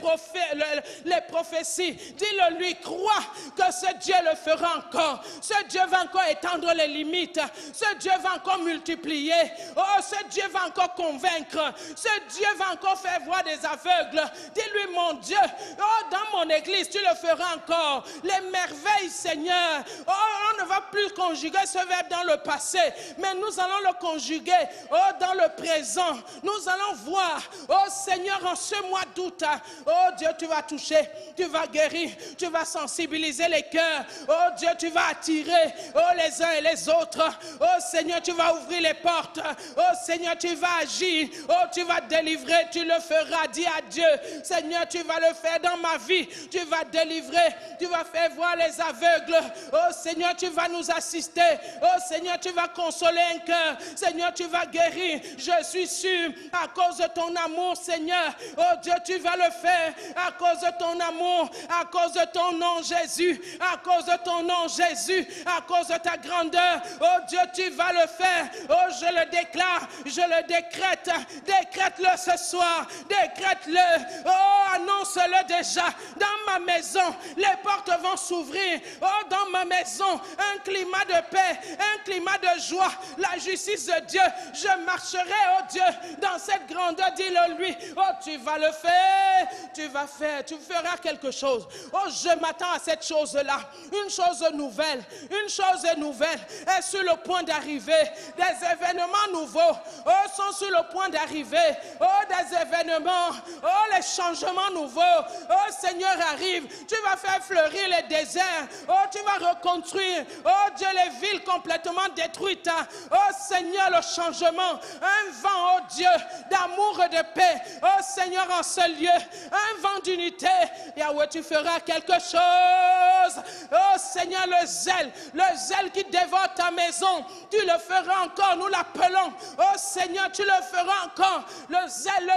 A: prophéties. Dis-le lui, crois que ce Dieu le fera encore. Ce Dieu va encore étendre les limites. Ce Dieu va encore multiplier. Oh, ce Dieu va encore convaincre. Ce Dieu va encore faire voir des aveugles. Dis-lui, mon Dieu, oh, dans mon église, tu le feras encore. Les merveilles, Seigneur. Oh, on ne va plus conjuguer ce verbe dans le passé, mais nous allons le conjuguer, oh, dans le présent. Nous allons voir, oh Seigneur, en ce mois d'août, oh Dieu, tu vas toucher, tu vas guérir, tu vas sensibiliser les cœurs. Oh Dieu, tu vas attirer, oh, les uns et les autres. Oh Seigneur, tu vas ouvrir les portes. Oh Seigneur, tu vas agir. Oh, tu vas délivrer, tu le feras. Dis à Dieu, Seigneur, tu vas le faire dans ma vie. Tu vas délivrer, tu vas faire voir les aveugles. Oh Seigneur, tu vas nous assister. Oh Seigneur, tu vas consoler un cœur. Seigneur, tu vas guérir. Je suis sûr, à cause de ton amour, Seigneur. Oh Dieu, tu vas le faire. À cause de ton amour, à cause de ton nom, Jésus. À cause de ton nom, Jésus. À cause de ta grandeur. Oh Dieu, tu vas le faire. Oh, je le déclare, je le décrète. Décrète-le ce soir. Décrète-le. Oh, annonce-le déjà. Dans ma maison, les portes vont s'ouvrir. Oh, dans ma maison, un climat de paix, un climat de joie, la justice de Dieu. Je marcherai, oh Dieu, dans cette grandeur. Dis-le lui. Oh, tu vas le faire. Tu vas faire. Tu feras quelque chose. Oh, je m'attends à cette chose-là. Une chose nouvelle. Une chose nouvelle est sur le point d'arriver. Des événements nouveaux, oh, sont sur le point d'arriver. Oh, des événements. Oh, les changements nouveaux. Oh, Seigneur, arrive. Tu vas faire fleurir les déserts. Oh, tu vas reconstruire, oh Dieu, les villes complètement détruites. Oh Seigneur, le changement. Un vent, oh Dieu, d'amour et de paix. Oh Seigneur, en ce lieu. Un vent d'unité. Yahweh, tu feras quelque chose. Oh Seigneur, le zèle qui dévore ta maison. Tu le feras encore. Nous l'appelons. Oh Seigneur, tu le feras encore. Le zèle.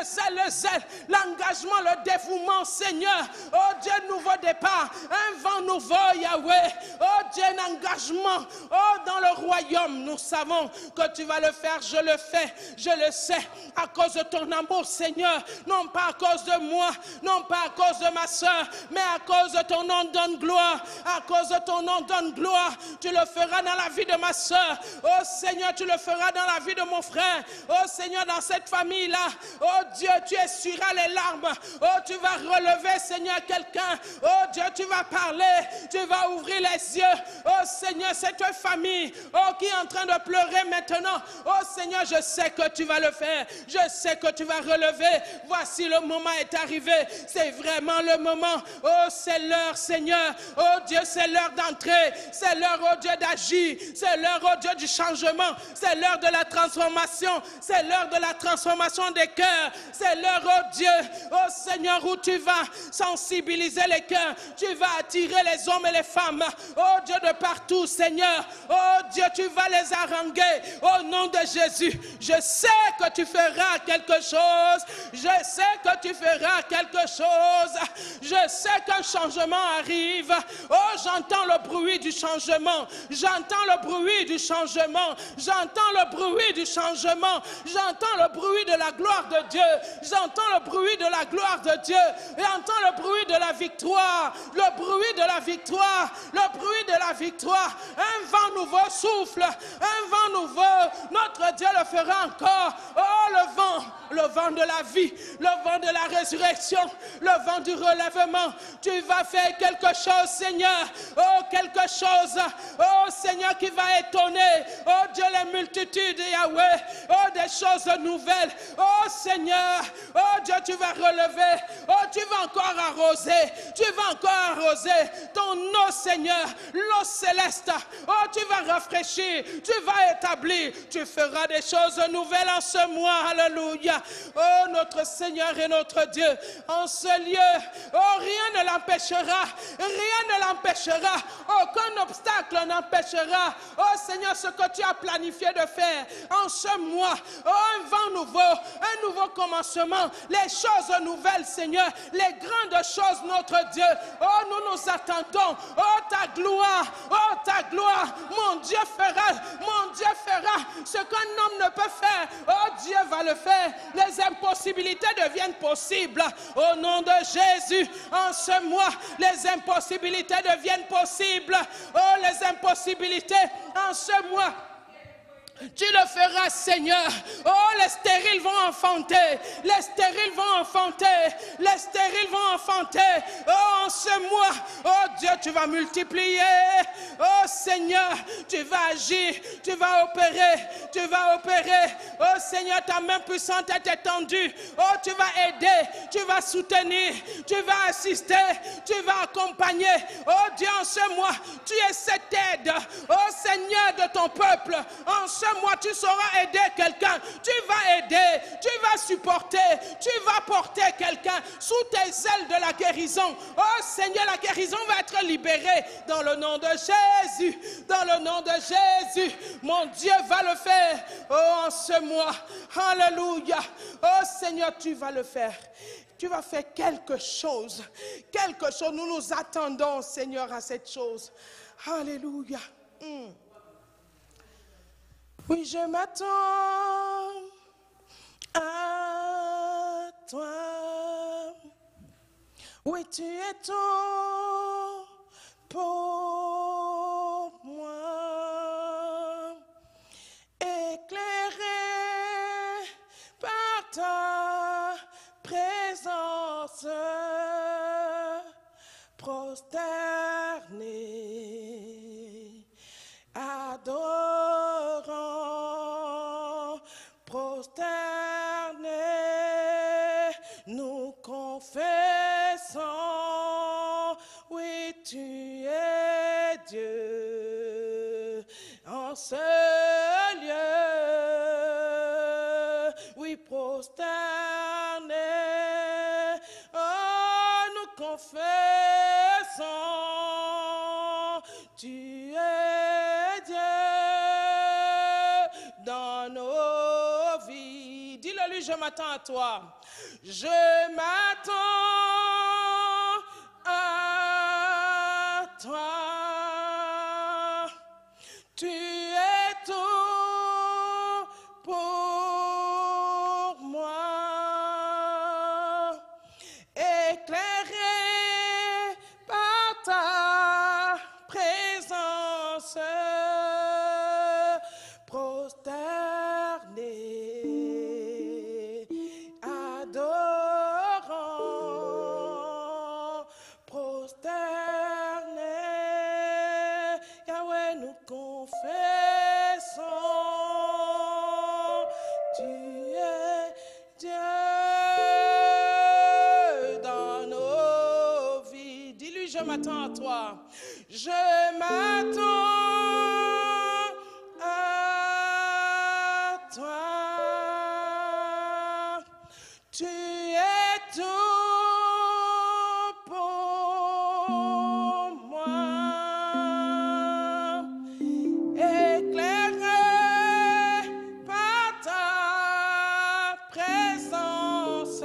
A: L'engagement, le dévouement, Seigneur. Oh Dieu, nouveau départ. Un vent nouveau, Yahweh. Oh Dieu, un engagement. Oh, dans le royaume, nous savons que tu vas le faire. Je le fais, je le sais, à cause de ton amour, Seigneur. Non pas à cause de moi, non pas à cause de ma soeur, mais à cause de ton nom, donne gloire. À cause de ton nom, donne gloire. Tu le feras dans la vie de ma soeur. Oh Seigneur, tu le feras dans la vie de mon frère. Oh Seigneur, dans cette famille-là. Oh Dieu, tu essuieras les larmes. Oh, tu vas relever, Seigneur, quelqu'un. Oh Dieu, tu vas parler. Tu vas ouvrir les yeux. Oh Seigneur, cette famille, oh, qui est en train de pleurer maintenant. Oh Seigneur, je sais que tu vas le faire. Je sais que tu vas relever. Voici, le moment est arrivé. C'est vraiment le moment. Oh, c'est l'heure, Seigneur. Oh Dieu, c'est l'heure d'entrer. C'est l'heure, oh Dieu, d'agir. C'est l'heure, oh Dieu, du changement. C'est l'heure de la transformation. C'est l'heure de la transformation des cœurs. C'est l'heure, oh Dieu, oh Seigneur, où tu vas sensibiliser les cœurs. Tu vas attirer les hommes et les femmes. Oh Dieu, de partout, Seigneur. Oh Dieu, tu vas les haranguer. Au nom de Jésus, je sais que tu feras quelque chose. Je sais que tu feras quelque chose. Je sais qu'un changement arrive. Oh, j'entends le bruit du changement. J'entends le bruit du changement. J'entends le bruit du changement. J'entends le bruit de la gloire de Dieu. J'entends le bruit de la gloire de Dieu. J'entends le bruit de la victoire. Le bruit de la victoire. Le bruit de la victoire. Un vent nouveau souffle. Un vent nouveau. Notre Dieu le fera encore. Oh, le vent de la vie. Le vent de la résurrection. Le vent du relèvement. Tu vas faire quelque chose, Seigneur. Oh, quelque chose. Oh, Seigneur, qui va étonner. Oh, Dieu, les multitudes, Yahweh. Oh, des choses nouvelles. Oh, Seigneur. Oh, Dieu, tu vas relever. Oh, tu vas encore arroser. Tu vas encore arroser ton eau, Seigneur. L'eau céleste. Oh, tu vas rafraîchir. Tu vas établir. Tu feras des choses nouvelles en ce mois. Alléluia. Oh, notre Seigneur et notre Dieu. En ce lieu, oh, rien ne l'empêchera. Rien ne l'empêchera. Aucun obstacle n'empêchera. Oh, Seigneur, ce que tu as planifié de faire en ce mois. Oh, un vent nouveau. Un nouveau commencement. Les choses nouvelles, Seigneur. Les grandes choses, notre Dieu. Oh, nous nous attendons. Oh, ta gloire. Oh, ta gloire. Mon Dieu fera. Mon Dieu fera ce qu'un homme ne peut faire. Oh, Dieu va le faire. Les impossibilités deviennent possibles. Au nom de Jésus, en ce mois, les impossibilités deviennent possibles. Oh, les impossibilités en ce mois. Tu le feras, Seigneur. Oh, les stériles vont enfanter. Les stériles vont enfanter. Les stériles vont enfanter. Oh, en ce mois, oh Dieu, tu vas multiplier. Oh, Seigneur, tu vas agir. Tu vas opérer. Tu vas opérer. Oh, Seigneur, ta main puissante est étendue. Oh, tu vas aider. Tu vas soutenir. Tu vas assister. Tu vas accompagner. Oh, Dieu, en ce mois, tu es cette aide. Oh, Seigneur, de ton peuple. En ce mois, tu sauras aider quelqu'un. Tu vas aider, tu vas supporter, tu vas porter quelqu'un sous tes ailes de la guérison. Oh Seigneur, la guérison va être libérée dans le nom de Jésus. Dans le nom de Jésus, mon Dieu va le faire. Oh, en ce mois, alléluia. Oh Seigneur, tu vas le faire. Tu vas faire quelque chose. Quelque chose. Nous nous attendons, Seigneur, à cette chose. Alléluia. Oui, je m'attends à toi. Oui, tu es tout pour moi. Éclairé par ta présence, prosterné, adorant, prosterné, nous confessons, oui, tu es Dieu en ce lieu, oui, prosterné, oh, nous confessons, tu es Dieu dans nos vies. Dis-le lui, je m'attends à toi. Je m'attends à toi. je m'attends à toi. Je m'attends à toi. Tu es tout pour moi. Éclairé par ta présence.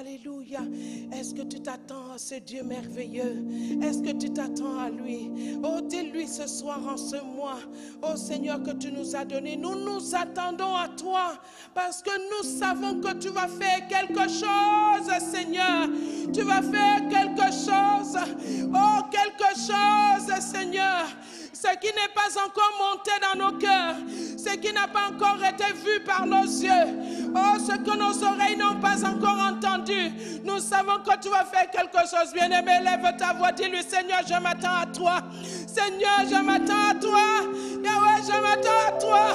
A: Alléluia. Est-ce que tu t'attends à ce Dieu merveilleux? Est-ce que tu t'attends à lui? Oh, dis-lui ce soir en ce mois, oh Seigneur, que tu nous as donné. Nous nous attendons à toi parce que nous savons que tu vas faire quelque chose, Seigneur. Tu vas faire quelque chose. Oh, quelque chose, Seigneur. Ce qui n'est pas encore monté dans nos cœurs, ce qui n'a pas encore été vu par nos yeux, oh, ce que nos oreilles n'ont pas encore entendu, nous savons que tu vas faire quelque chose. Bien-aimé, lève ta voix, dis-lui, Seigneur, je m'attends à toi. Seigneur, je m'attends à toi. Yahweh, je m'attends à toi.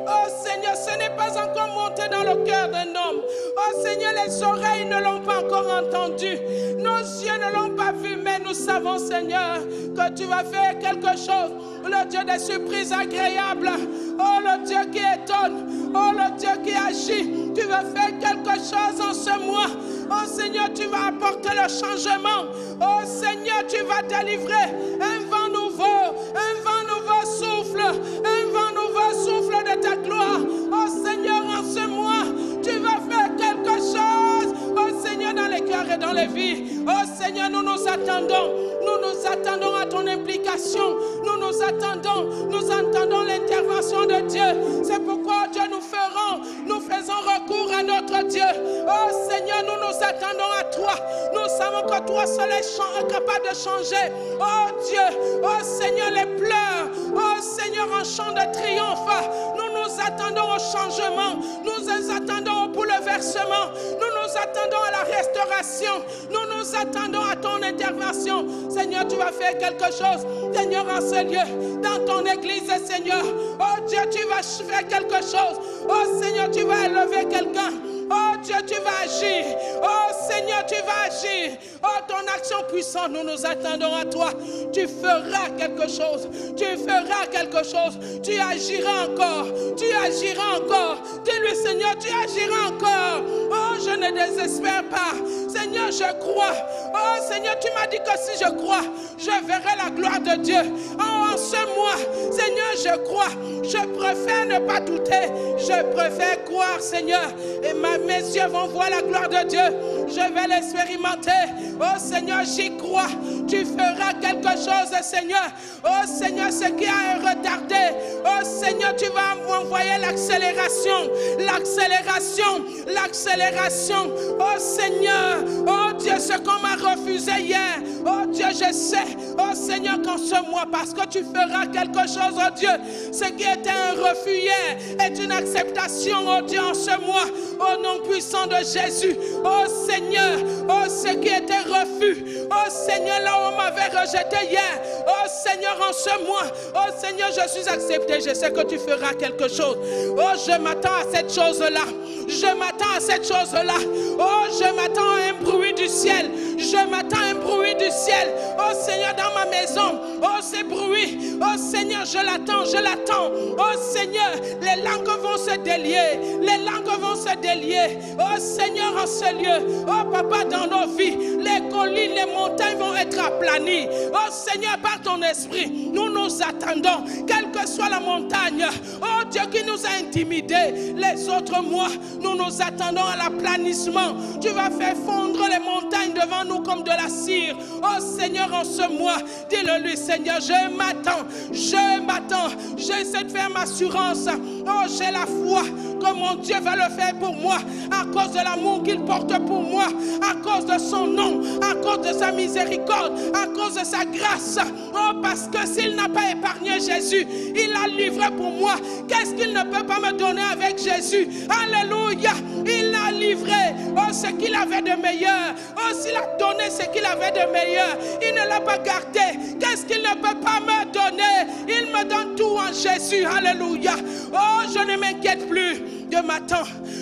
A: Oh Seigneur, ce n'est pas encore monté dans le cœur d'un homme. Oh Seigneur, les oreilles ne l'ont pas encore entendu. Nos yeux ne l'ont pas vu, mais nous savons, Seigneur, que tu vas faire quelque chose. Le Dieu des surprises agréables. Oh, le Dieu qui étonne. Oh, le Dieu qui agit. Tu vas faire quelque chose en ce mois. Oh Seigneur, tu vas apporter le changement. Oh Seigneur, tu vas délivrer un vent nouveau souffle. Un vent nouveau souffle de ta gloire. Oh Seigneur, en ce mois, tu vas faire quelque chose. Oh Seigneur, dans les cœurs et dans les vies. Oh Seigneur, nous nous attendons. Nous nous attendons à ton implication. Nous entendons l'intervention de Dieu. C'est pourquoi Dieu nous faisons recours à notre Dieu. Oh Seigneur, nous nous attendons à toi. Nous savons que toi seul es capable de changer. Oh Dieu, oh Seigneur, les pleurs. Oh Seigneur, en chant de triomphe. Nous nous attendons au changement. Nous nous attendons au bouleversement. Nous nous attendons à la restauration. Nous nous attendons à ton intervention. Seigneur, tu vas faire quelque chose. Seigneur, en ce lieu, dans ton église, Seigneur. Oh Dieu, tu vas faire quelque chose. Oh Seigneur, tu vas élever quelqu'un. Oh Dieu, tu vas agir. Oh Seigneur, tu vas agir. Oh, ton action puissante, nous nous attendons à toi. Tu feras quelque chose. Tu feras quelque chose. Tu agiras encore. Tu agiras encore. Dis-lui, Seigneur, tu agiras encore. Oh, je ne désespère pas. Seigneur, je crois. Oh Seigneur, tu m'as dit que si je crois, je verrai la gloire de Dieu. Oh, en ce mois, Seigneur, je crois. Je préfère ne pas douter. Je préfère croire, Seigneur. Et mes yeux vont voir la gloire de Dieu. Je vais l'expérimenter. Oh Seigneur, j'y crois. Tu feras quelque chose, Seigneur. Oh Seigneur, ce qui a retardé. Oh Seigneur, tu vas m'envoyer l'accélération. L'accélération. L'accélération. Oh Seigneur. Oh Dieu, ce qu'on m'a refusé hier. Oh Dieu, je sais. Oh Seigneur, qu'en ce mois, parce que tu feras quelque chose, oh Dieu. Ce qui était un refus hier est une acceptation, oh Dieu, en ce mois. Au nom puissant de Jésus. Oh Seigneur, oh ce qui était refus. Oh Seigneur, là où on m'avait rejeté hier. Oh Seigneur, en ce mois. Oh Seigneur, je suis accepté. Je sais que tu feras quelque chose. Oh, je m'attends à cette chose-là. Je m'attends à cette chose-là. Oh, je m'attends à un bruit du ciel. Je m'attends à un bruit du ciel. Oh Seigneur, dans ma maison. Oh, ces bruits. Oh Seigneur, je l'attends, je l'attends. Oh Seigneur, les langues vont se délier. Les langues vont se délier. Oh Seigneur, en ce lieu. Oh Papa, dans nos vies, les collines, les montagnes vont être aplanies. Oh Seigneur, par ton esprit, nous nous attendons. Quelle que soit la montagne. Oh Dieu qui nous a intimidés. Les autres mois, nous nous attendons à l'aplanissement. Tu vas faire fondre les montagnes devant nous comme de la cire. Oh Seigneur, en ce mois, dis-le lui, Seigneur, je m'attends. J'ai cette ferme assurance. Oh, j'ai la foi que mon Dieu va le faire pour moi. à cause de l'amour qu'il porte pour moi, à cause de son nom, à cause de sa miséricorde, à cause de sa grâce. Oh, parce que s'il n'a pas épargné Jésus, il l'a livré pour moi. Qu'est-ce qu'il ne peut pas me donner avec Jésus? Alléluia. Il l'a livré. Oh, ce qu'il avait de meilleur. Oh, s'il a donné ce qu'il avait de meilleur, il ne l'a pas gardé. Qu'est-ce qu'il ne peut pas me donner? Il me donne tout en Jésus. Alléluia. Oh, je ne m'inquiète plus.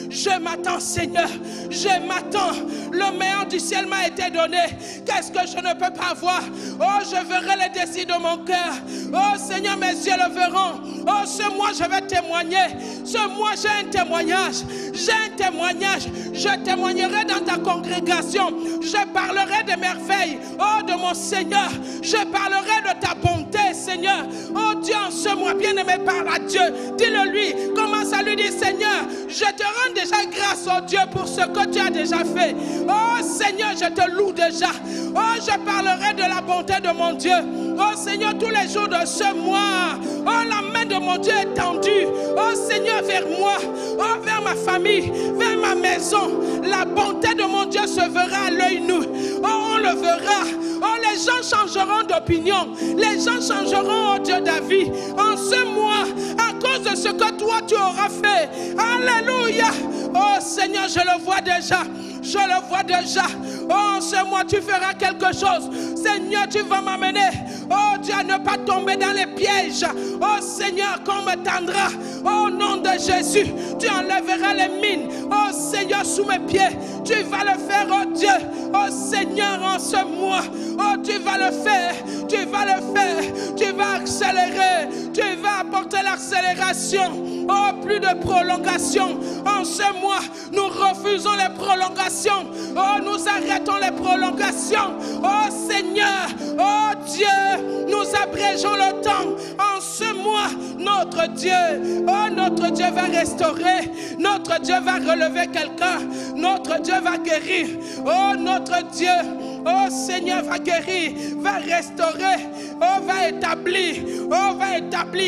A: Je m'attends, Seigneur. Je m'attends. Le meilleur du ciel m'a été donné. Qu'est-ce que je ne peux pas voir? Oh, je verrai les désirs de mon cœur. Oh, Seigneur, mes yeux le verront. Oh, ce mois, je vais témoigner. Ce mois, j'ai un témoignage. J'ai un témoignage. Je témoignerai dans ta congrégation. Je parlerai des merveilles. Oh, de mon Seigneur. Je parlerai de ta bonté, Seigneur. Oh, Dieu, en ce mois, bien-aimé, parle à Dieu. Dis-le lui. Commence à lui dire, Seigneur, je te rends déjà grâce, oh Dieu, pour ce que tu as déjà fait. Oh, Seigneur, je te loue déjà. Oh, je parlerai de la bonté de mon Dieu. Oh, Seigneur, tous les jours de ce mois. Oh, la main de mon Dieu est tendue. Oh, Seigneur, vers moi. Oh, vers ma famille, vers ma maison. La bonté de mon Dieu se verra à l'œil nu. Oh, on le verra. Oh, les gens changeront d'opinion. Les gens changeront, oh Dieu, d'avis. En ce mois, à cause de ce que toi, tu auras fait. Alléluia. Oh, Seigneur, je le vois déjà. Je le vois déjà. Oh, en ce mois, tu feras quelque chose. Seigneur, tu vas m'amener. Oh, Dieu, à ne pas tomber dans les pièges. Oh, Seigneur, qu'on me tendra. Oh, au nom de Jésus, tu enlèveras les mines. Oh, Seigneur, sous mes pieds. Tu vas le faire, oh Dieu. Oh, Seigneur, en ce mois. Oh, tu vas le faire. Tu vas le faire. Tu vas accélérer. Tu vas apporter l'accélération. Oh, plus de prolongation. En ce mois, nous refusons les prolongations. Oh, nous arrêtons les prolongations. Oh, Seigneur. Oh, Dieu. Nous abrégeons le temps. En ce mois, notre Dieu. Oh, notre Dieu va restaurer. Notre Dieu va relever quelqu'un. Notre Dieu va guérir. Oh, notre Dieu. Oh, Seigneur va guérir, va restaurer, oh, va établir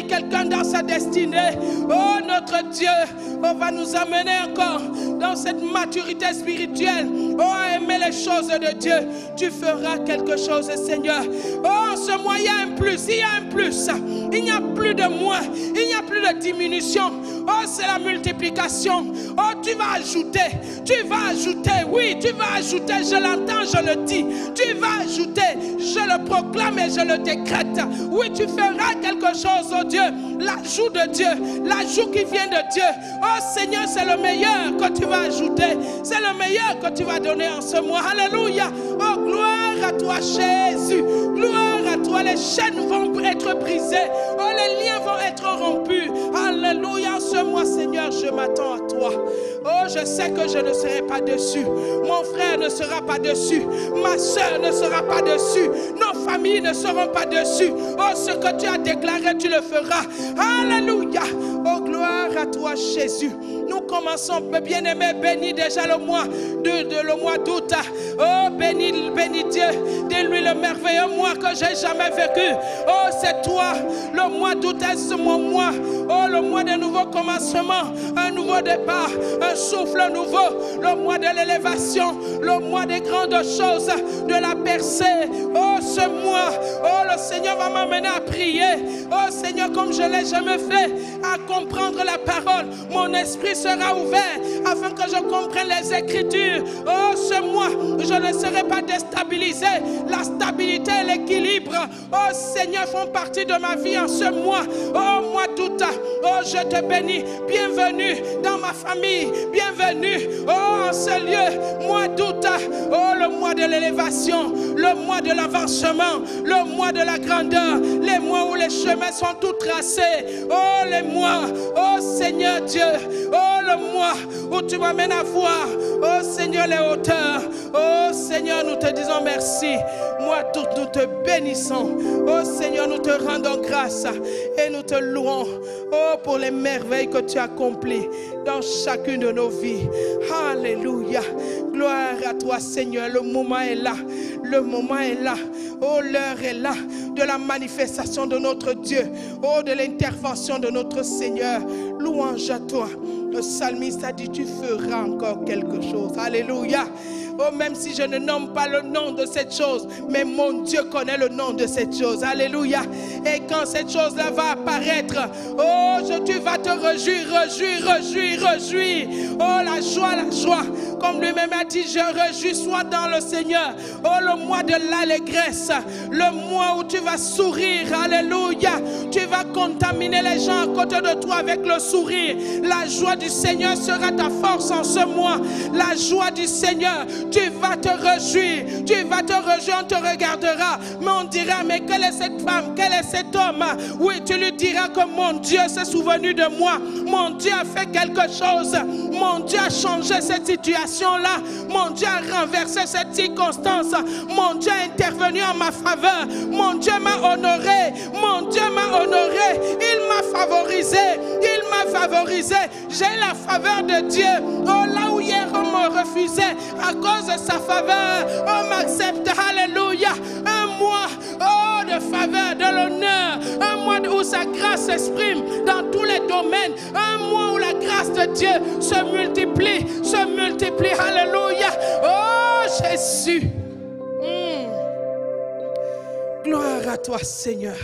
A: quelqu'un dans sa destinée. Oh, notre Dieu, oh, va nous amener encore dans cette maturité spirituelle. Oh, à aimer les choses de Dieu. Tu feras quelque chose, Seigneur. Oh, en ce mois, il y a un plus, il y a un plus. Il n'y a plus de moins, il n'y a plus de diminution. Oh, c'est la multiplication. Oh, tu vas ajouter, oui, tu vas ajouter, je l'entends, je le dis. Tu vas ajouter, je le proclame et je le décrète. Oui, tu feras quelque chose, oh Dieu. L'ajout de Dieu, l'ajout qui vient de Dieu. Oh Seigneur, c'est le meilleur que tu vas ajouter. C'est le meilleur que tu vas donner en ce mois. Alléluia. Oh, gloire à toi, Jésus. Gloire à toi. Les chaînes vont être brisées. Oh, les liens vont être rompus. Alléluia. En ce mois, Seigneur, je m'attends à toi. Oh, je sais que je ne serai pas dessus. Mon frère ne sera pas dessus. Ma soeur ne sera pas dessus. Nos familles ne seront pas dessus. Oh, ce que tu as déclaré, tu le feras. Alléluia. Oh, gloire à toi, Jésus. Nous commençons, bien-aimé, bénis déjà le mois d'août. Oh, bénis Dieu. Dis-lui le merveilleux mois que j'ai jamais vécu. Oh, c'est toi. Le mois d'août est mon mois. Oh, le mois de nouveau commencement. Un nouveau départ. Un souffle nouveau. Le mois de l'élévation. Le mois des grandes choses. De la percée. Oh, ce mois. Oh, le Seigneur va m'amener à prier. Oh, Seigneur, comme je l'ai jamais fait. À comprendre la parole. Mon esprit sera ouvert afin que je comprenne les Écritures. Oh, ce mois, je ne serai pas déstabilisé. La stabilité et l'équilibre, oh Seigneur, font partie de ma vie en ce mois. Oh, mois d'août, oh, je te bénis. Bienvenue dans ma famille. Bienvenue, oh, en ce lieu. Mois d'août, oh, le mois de l'élévation, le mois de l'avancement, le mois de la grandeur, les mois où les chemins sont tout tracés. Oh, les mois, oh Seigneur Dieu, oh, le mois où tu m'amènes à voir, oh Seigneur, les hauteurs. Oh Seigneur, nous te disons merci. Moi, tout nous te bénissons. Oh Seigneur, nous te rendons grâce et nous te louons. Oh, pour les merveilles que tu accomplis dans chacune de nos vies. Alléluia. Gloire à toi, Seigneur. Le moment est là. Le moment est là. Oh, l'heure est là de la manifestation de notre Dieu. Oh, de l'intervention de notre Seigneur. Louange à toi. Le psalmiste a dit, tu feras encore quelque chose. Alléluia. Oh, même si je ne nomme pas le nom de cette chose, mais mon Dieu connaît le nom de cette chose. Alléluia. Et quand cette chose-là va apparaître, oh, tu vas te réjouir, réjouir. Oh, la joie. Comme lui-même a dit, je réjouis dans le Seigneur. Oh, le mois de l'allégresse, le mois où tu vas sourire. Alléluia. Tu vas contaminer les gens à côté de toi avec le sourire. La joie du Seigneur sera ta force en ce mois. La joie du Seigneur, tu vas te réjouir. On te regardera. Mais on dira, mais quelle est cette femme? Quel est cet homme? Oui, tu lui diras que mon Dieu s'est souvenu de moi. Mon Dieu a fait quelque chose. Mon Dieu a changé cette situation-là. Mon Dieu a renversé cette circonstance. Mon Dieu a intervenu en ma faveur. Mon Dieu m'a honoré. Mon Dieu m'a honoré. Il m'a favorisé. J'ai la faveur de Dieu. Oh, là où hier on me refusait à cause de sa faveur, on m'accepte. Alléluia. Un mois, oh, de faveur, de l'honneur. Un mois où sa grâce s'exprime dans tous les domaines. Un mois où la grâce de Dieu se multiplie. Alléluia. Oh, Jésus. Gloire à toi, Seigneur.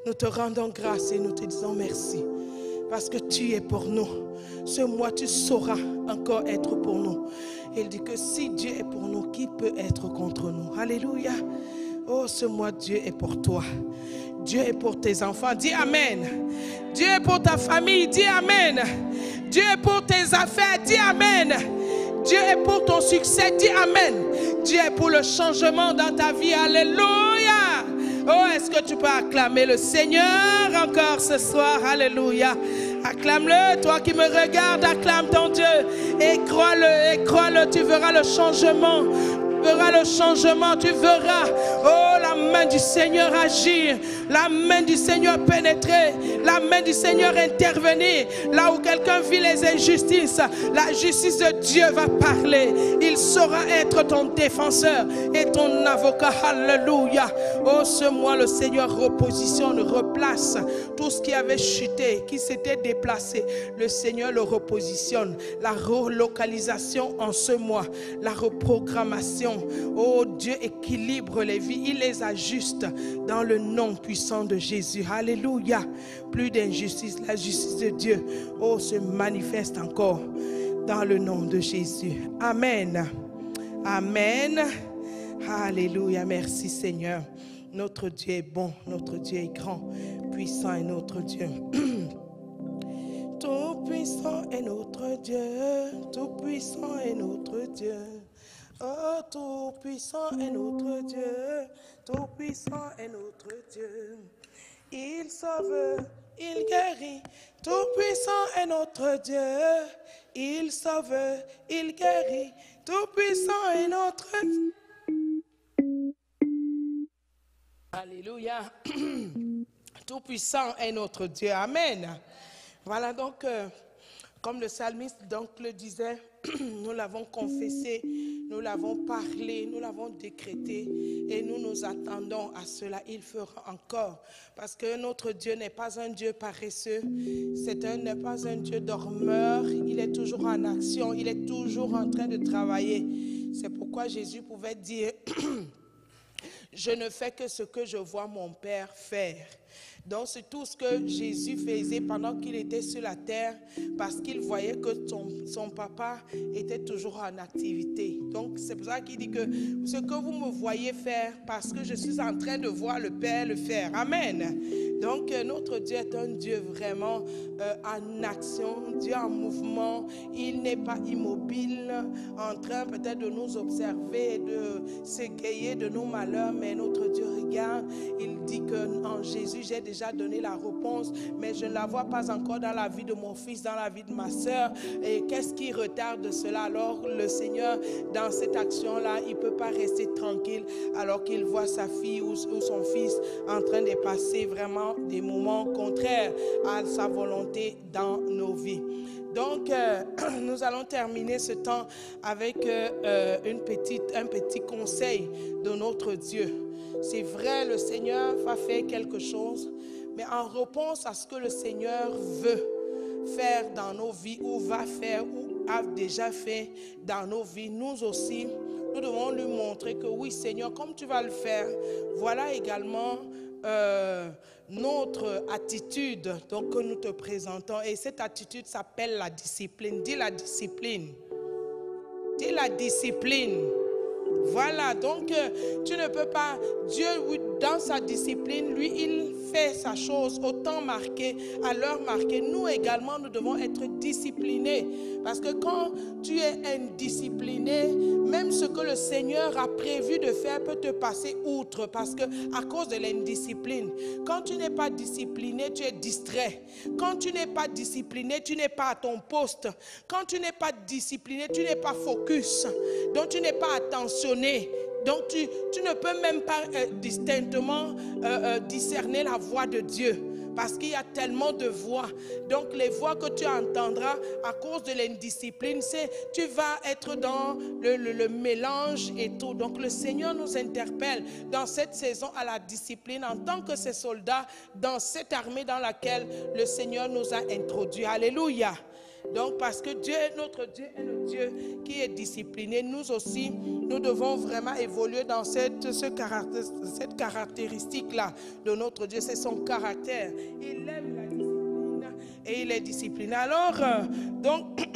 A: Nous te rendons grâce et nous te disons merci. Parce que tu es pour nous. Ce mois, tu sauras encore être pour nous. Il dit que si Dieu est pour nous, qui peut être contre nous? Alléluia. Oh, ce mois, Dieu est pour toi. Dieu est pour tes enfants. Dis Amen. Dieu est pour ta famille. Dis Amen. Dieu est pour tes affaires. Dis Amen. Dieu est pour ton succès. Dis Amen. Dieu est pour le changement dans ta vie. Alléluia. Oh, est-ce que tu peux acclamer le Seigneur encore ce soir? Alléluia. Acclame-le, toi qui me regardes, acclame ton Dieu. Et crois-le, tu verras le changement. Tu verras, oh, la main du Seigneur agir, la main du Seigneur pénétrer, la main du Seigneur intervenir. Là où quelqu'un vit les injustices, la justice de Dieu va parler. Il saura être ton défenseur et ton avocat. Alléluia. Oh, ce mois, le Seigneur repositionne, replace tout ce qui avait chuté, qui s'était déplacé. Le Seigneur le repositionne. La relocalisation en ce mois, la reprogrammation. Oh, Dieu équilibre les vies, il les ajuste dans le nom puissant de Jésus. Alléluia. Plus d'injustice, la justice de Dieu, oh, se manifeste encore dans le nom de Jésus. Amen. Amen. Alléluia. Merci Seigneur. Notre Dieu est bon, notre Dieu est grand, puissant est notre Dieu. Tout puissant est notre Dieu, tout puissant est notre Dieu. Oh, tout puissant est notre Dieu, tout puissant est notre Dieu. Il sauve, il guérit, tout puissant est notre Dieu. Il sauve, il guérit, tout puissant est notre Dieu. Alléluia. Tout puissant est notre Dieu. Amen. Voilà donc, comme le psalmiste donc le disait, nous l'avons confessé, nous l'avons parlé, nous l'avons décrété et nous nous attendons à cela. Il fera encore parce que notre Dieu n'est pas un Dieu paresseux, n'est pas un Dieu dormeur, il est toujours en action, il est toujours en train de travailler. C'est pourquoi Jésus pouvait dire, je ne fais que ce que je vois mon Père faire. Donc c'est tout ce que Jésus faisait pendant qu'il était sur la terre parce qu'il voyait que son papa était toujours en activité. Donc c'est pour ça qu'il dit que ce que vous me voyez faire parce que je suis en train de voir le Père le faire. Amen. Donc notre Dieu est un Dieu vraiment en action, Dieu en mouvement. Il n'est pas immobile en train peut-être de nous observer, de s'égayer de nos malheurs, mais notre Dieu regarde. Il dit que en Jésus j'ai déjà donné la réponse, mais je ne la vois pas encore dans la vie de mon fils, dans la vie de ma soeur. Et qu'est-ce qui retarde cela? Alors le Seigneur, dans cette action-là, il ne peut pas rester tranquille alors qu'il voit sa fille ou son fils en train de passer vraiment des moments contraires à sa volonté dans nos vies. Donc, nous allons terminer ce temps avec un petit conseil de notre Dieu. C'est vrai, le Seigneur va faire quelque chose, mais en réponse à ce que le Seigneur veut, faire dans nos vies, ou va faire, ou a déjà fait dans nos vies, nous aussi, nous devons lui montrer que oui, Seigneur, comme tu vas le faire, voilà également notre attitude donc, que nous te présentons. Et cette attitude s'appelle la discipline. Dis la discipline. Dis la discipline. Voilà, donc tu ne peux pas, Dieu dans sa discipline, lui il fait sa chose au temps marqué, à l'heure marquée. Nous également, nous devons être disciplinés, parce que quand tu es indiscipliné, même ce que le Seigneur a prévu de faire peut te passer outre, parce que à cause de l'indiscipline, quand tu n'es pas discipliné, tu es distrait. Quand tu n'es pas discipliné, tu n'es pas à ton poste. Quand tu n'es pas discipliné, tu n'es pas focus. Donc tu n'es pas attentionné. Donc tu ne peux même pas distinctement discerner la voix de Dieu, parce qu'il y a tellement de voix. Donc les voix que tu entendras à cause de l'indiscipline, c'est tu vas être dans le mélange et tout. Donc le Seigneur nous interpelle dans cette saison à la discipline en tant que ses soldats dans cette armée dans laquelle le Seigneur nous a introduits. Alléluia. Donc parce que Dieu, notre Dieu est le Dieu qui est discipliné, nous aussi, nous devons vraiment évoluer dans cette caractéristique-là de notre Dieu. C'est son caractère. Il aime la discipline et il est discipliné. Alors, donc,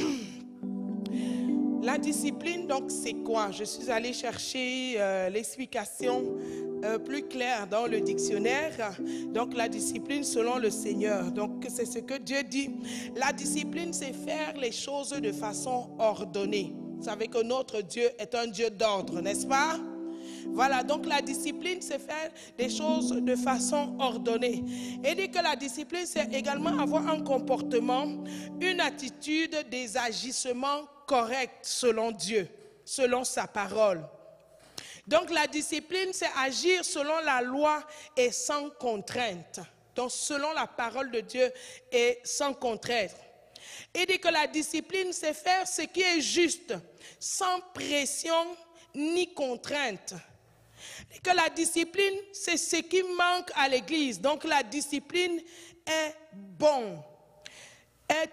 A: la discipline, donc c'est quoi? Je suis allée chercher l'explication plus claire dans le dictionnaire. Donc la discipline selon le Seigneur. Donc c'est ce que Dieu dit. La discipline, c'est faire les choses de façon ordonnée. Vous savez que notre Dieu est un Dieu d'ordre, n'est-ce pas? Voilà, donc la discipline, c'est faire des choses de façon ordonnée. Et dit que la discipline, c'est également avoir un comportement, une attitude, des agissements corrects selon Dieu, selon sa parole. Donc la discipline, c'est agir selon la loi et sans contrainte. Donc selon la parole de Dieu et sans contrainte. Il dit que la discipline, c'est faire ce qui est juste, sans pression ni contrainte. Et que la discipline, c'est ce qui manque à l'Église. Donc la discipline est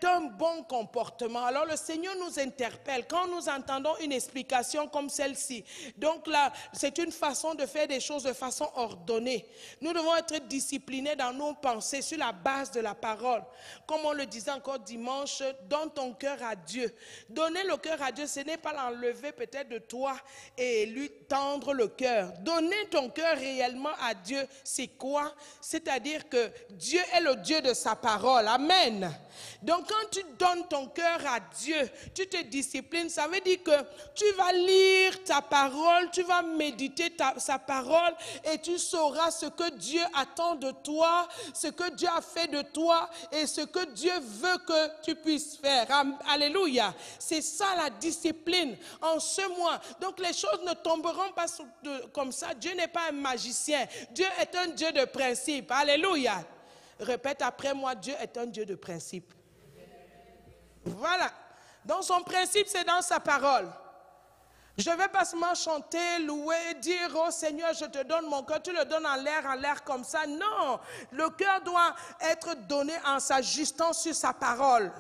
A: un bon comportement. Alors le Seigneur nous interpelle quand nous entendons une explication comme celle-ci. Donc là, c'est une façon de faire des choses de façon ordonnée. Nous devons être disciplinés dans nos pensées sur la base de la parole. Comme on le disait encore dimanche, donne ton cœur à Dieu. Donner le cœur à Dieu, ce n'est pas l'enlever peut-être de toi et lui tendre le cœur. Donner ton cœur réellement à Dieu, c'est quoi? C'est-à-dire que Dieu est le Dieu de sa parole. Amen. Donc quand tu donnes ton cœur à Dieu, tu te disciplines, ça veut dire que tu vas lire ta parole, tu vas méditer sa parole et tu sauras ce que Dieu attend de toi, ce que Dieu a fait de toi et ce que Dieu veut que tu puisses faire. Alléluia. C'est ça la discipline en ce mois. Donc les choses ne tomberont pas comme ça. Dieu n'est pas un magicien. Dieu est un Dieu de principe. Alléluia. Répète après moi, Dieu est un Dieu de principe. Voilà. Donc son principe, c'est dans sa parole. Je ne vais pas seulement chanter, louer, dire, oh Seigneur, je te donne mon cœur. Tu le donnes en l'air comme ça. Non, le cœur doit être donné en s'ajustant sur sa parole.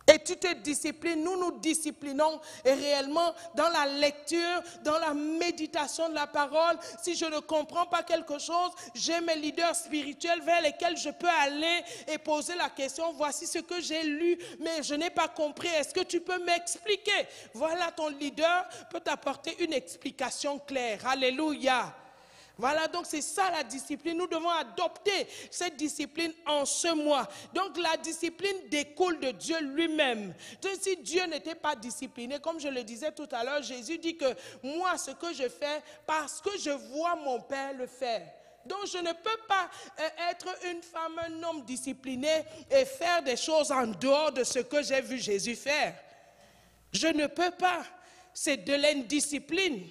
A: Et tu te disciplines, nous nous disciplinons réellement dans la lecture, dans la méditation de la parole. Si je ne comprends pas quelque chose, j'ai mes leaders spirituels vers lesquels je peux aller et poser la question, voici ce que j'ai lu, mais je n'ai pas compris, est-ce que tu peux m'expliquer? Voilà, ton leader peut t'apporter une explication claire. Alléluia. Voilà, donc c'est ça la discipline. Nous devons adopter cette discipline en ce mois. Donc la discipline découle de Dieu lui-même. Donc si Dieu n'était pas discipliné, comme je le disais tout à l'heure, Jésus dit que moi, ce que je fais, parce que je vois mon Père le faire. Donc je ne peux pas être une femme, un homme discipliné et faire des choses en dehors de ce que j'ai vu Jésus faire. Je ne peux pas. C'est de l'indiscipline.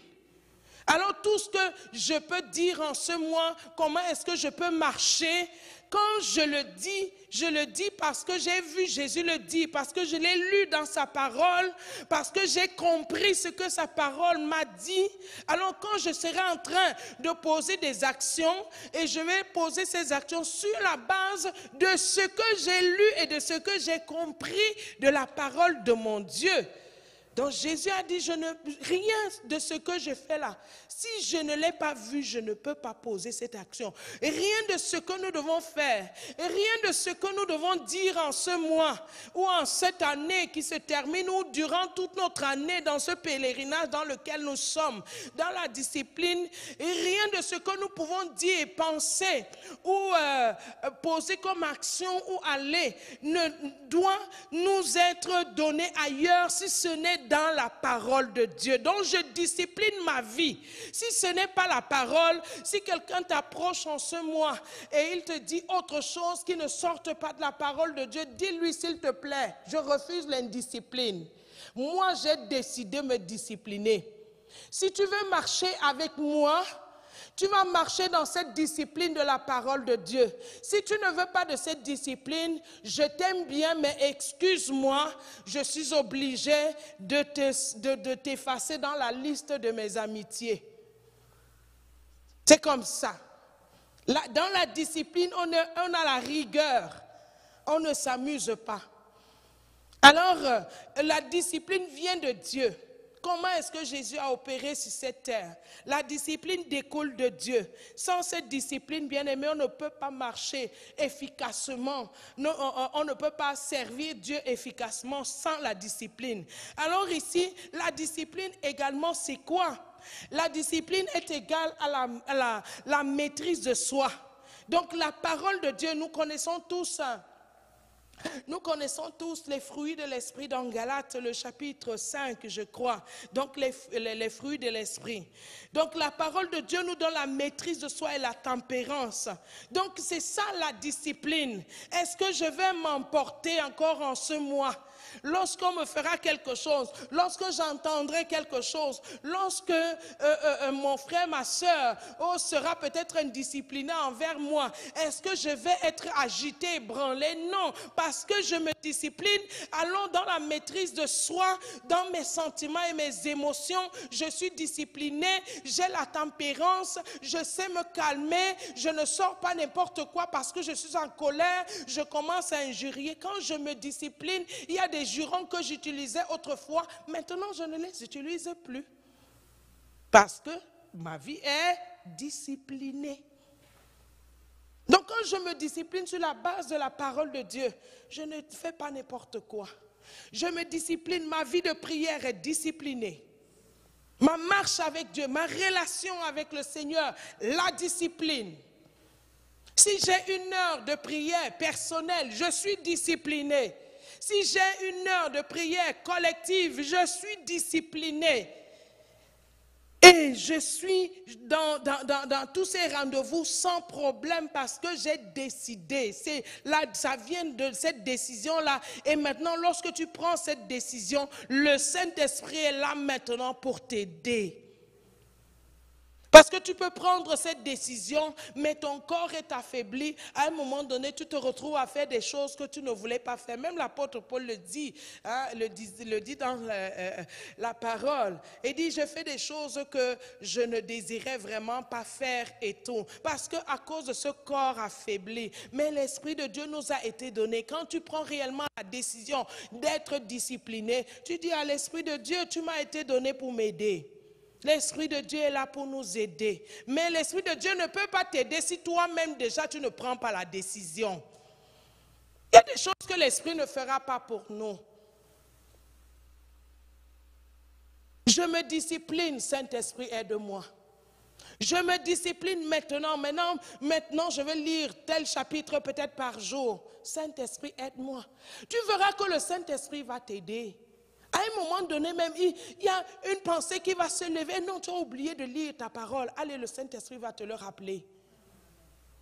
A: Alors tout ce que je peux dire en ce mois, comment est-ce que je peux marcher Quand je le dis parce que j'ai vu Jésus le dire, parce que je l'ai lu dans sa parole, parce que j'ai compris ce que sa parole m'a dit. Alors quand je serai en train de poser des actions, et je vais poser ces actions sur la base de ce que j'ai lu et de ce que j'ai compris de la parole de mon Dieu. Donc Jésus a dit, rien de ce que je fais là, si je ne l'ai pas vu, je ne peux pas poser cette action. Et rien de ce que nous devons faire, et rien de ce que nous devons dire en ce mois, ou en cette année qui se termine, ou durant toute notre année dans ce pèlerinage dans lequel nous sommes, dans la discipline, et rien de ce que nous pouvons dire et penser, ou poser comme action, ou aller, ne doit nous être donné ailleurs si ce n'est dans la parole de Dieu. Donc je discipline ma vie. Si ce n'est pas la parole, si quelqu'un t'approche en ce mois et il te dit autre chose qui ne sorte pas de la parole de Dieu, dis-lui s'il te plaît, je refuse l'indiscipline. Moi j'ai décidé de me discipliner. Si tu veux marcher avec moi, tu vas marcher dans cette discipline de la parole de Dieu. Si tu ne veux pas de cette discipline, je t'aime bien, mais excuse-moi, je suis obligé de t'effacer dans la liste de mes amitiés. C'est comme ça. Dans la discipline, on a la rigueur. On ne s'amuse pas. Alors, la discipline vient de Dieu. Comment est-ce que Jésus a opéré sur cette terre? La discipline découle de Dieu. Sans cette discipline, bien aimé, on ne peut pas marcher efficacement. On ne peut pas servir Dieu efficacement sans la discipline. Alors ici, la discipline également, c'est quoi? La discipline est égale à la maîtrise de soi. Donc la parole de Dieu, nous connaissons tous les fruits de l'esprit dans Galates, le chapitre 5, je crois. Donc les fruits de l'esprit. Donc la parole de Dieu nous donne la maîtrise de soi et la tempérance. Donc c'est ça la discipline. Est-ce que je vais m'emporter encore en ce mois? Lorsqu'on me fera quelque chose, lorsque j'entendrai quelque chose, lorsque mon frère, ma soeur sera peut-être indiscipliné envers moi, est-ce que je vais être agité, ébranlé? Non, parce que je me discipline, allons dans la maîtrise de soi, dans mes sentiments et mes émotions, je suis discipliné, j'ai la tempérance, je sais me calmer, je ne sors pas n'importe quoi parce que je suis en colère, je commence à injurier. Quand je me discipline, il y a des jurons que j'utilisais autrefois, maintenant je ne les utilise plus. Parce que ma vie est disciplinée. Donc quand je me discipline sur la base de la parole de Dieu, je ne fais pas n'importe quoi. Je me discipline, ma vie de prière est disciplinée. Ma marche avec Dieu, ma relation avec le Seigneur, la discipline. Si j'ai une heure de prière personnelle, je suis discipliné. Si j'ai une heure de prière collective, je suis discipliné. Et je suis dans tous ces rendez-vous sans problème parce que j'ai décidé. Ça vient de cette décision-là. Et maintenant, lorsque tu prends cette décision, le Saint-Esprit est là maintenant pour t'aider. Parce que tu peux prendre cette décision, mais ton corps est affaibli. À un moment donné, tu te retrouves à faire des choses que tu ne voulais pas faire. Même l'apôtre Paul le dit, le dit dans la parole. Il dit, je fais des choses que je ne désirais vraiment pas faire et tout. Parce qu'à cause de ce corps affaibli, mais l'Esprit de Dieu nous a été donné. Quand tu prends réellement la décision d'être discipliné, tu dis à l'Esprit de Dieu, tu m'as été donné pour m'aider. L'Esprit de Dieu est là pour nous aider. Mais l'Esprit de Dieu ne peut pas t'aider si toi-même déjà tu ne prends pas la décision. Il y a des choses que l'Esprit ne fera pas pour nous. Je me discipline, Saint-Esprit, aide-moi. Je me discipline maintenant. Maintenant, je vais lire tel chapitre peut-être par jour. Saint-Esprit, aide-moi. Tu verras que le Saint-Esprit va t'aider. À un moment donné même, il y a une pensée qui va se lever. Non, tu as oublié de lire ta parole. Allez, le Saint-Esprit va te le rappeler.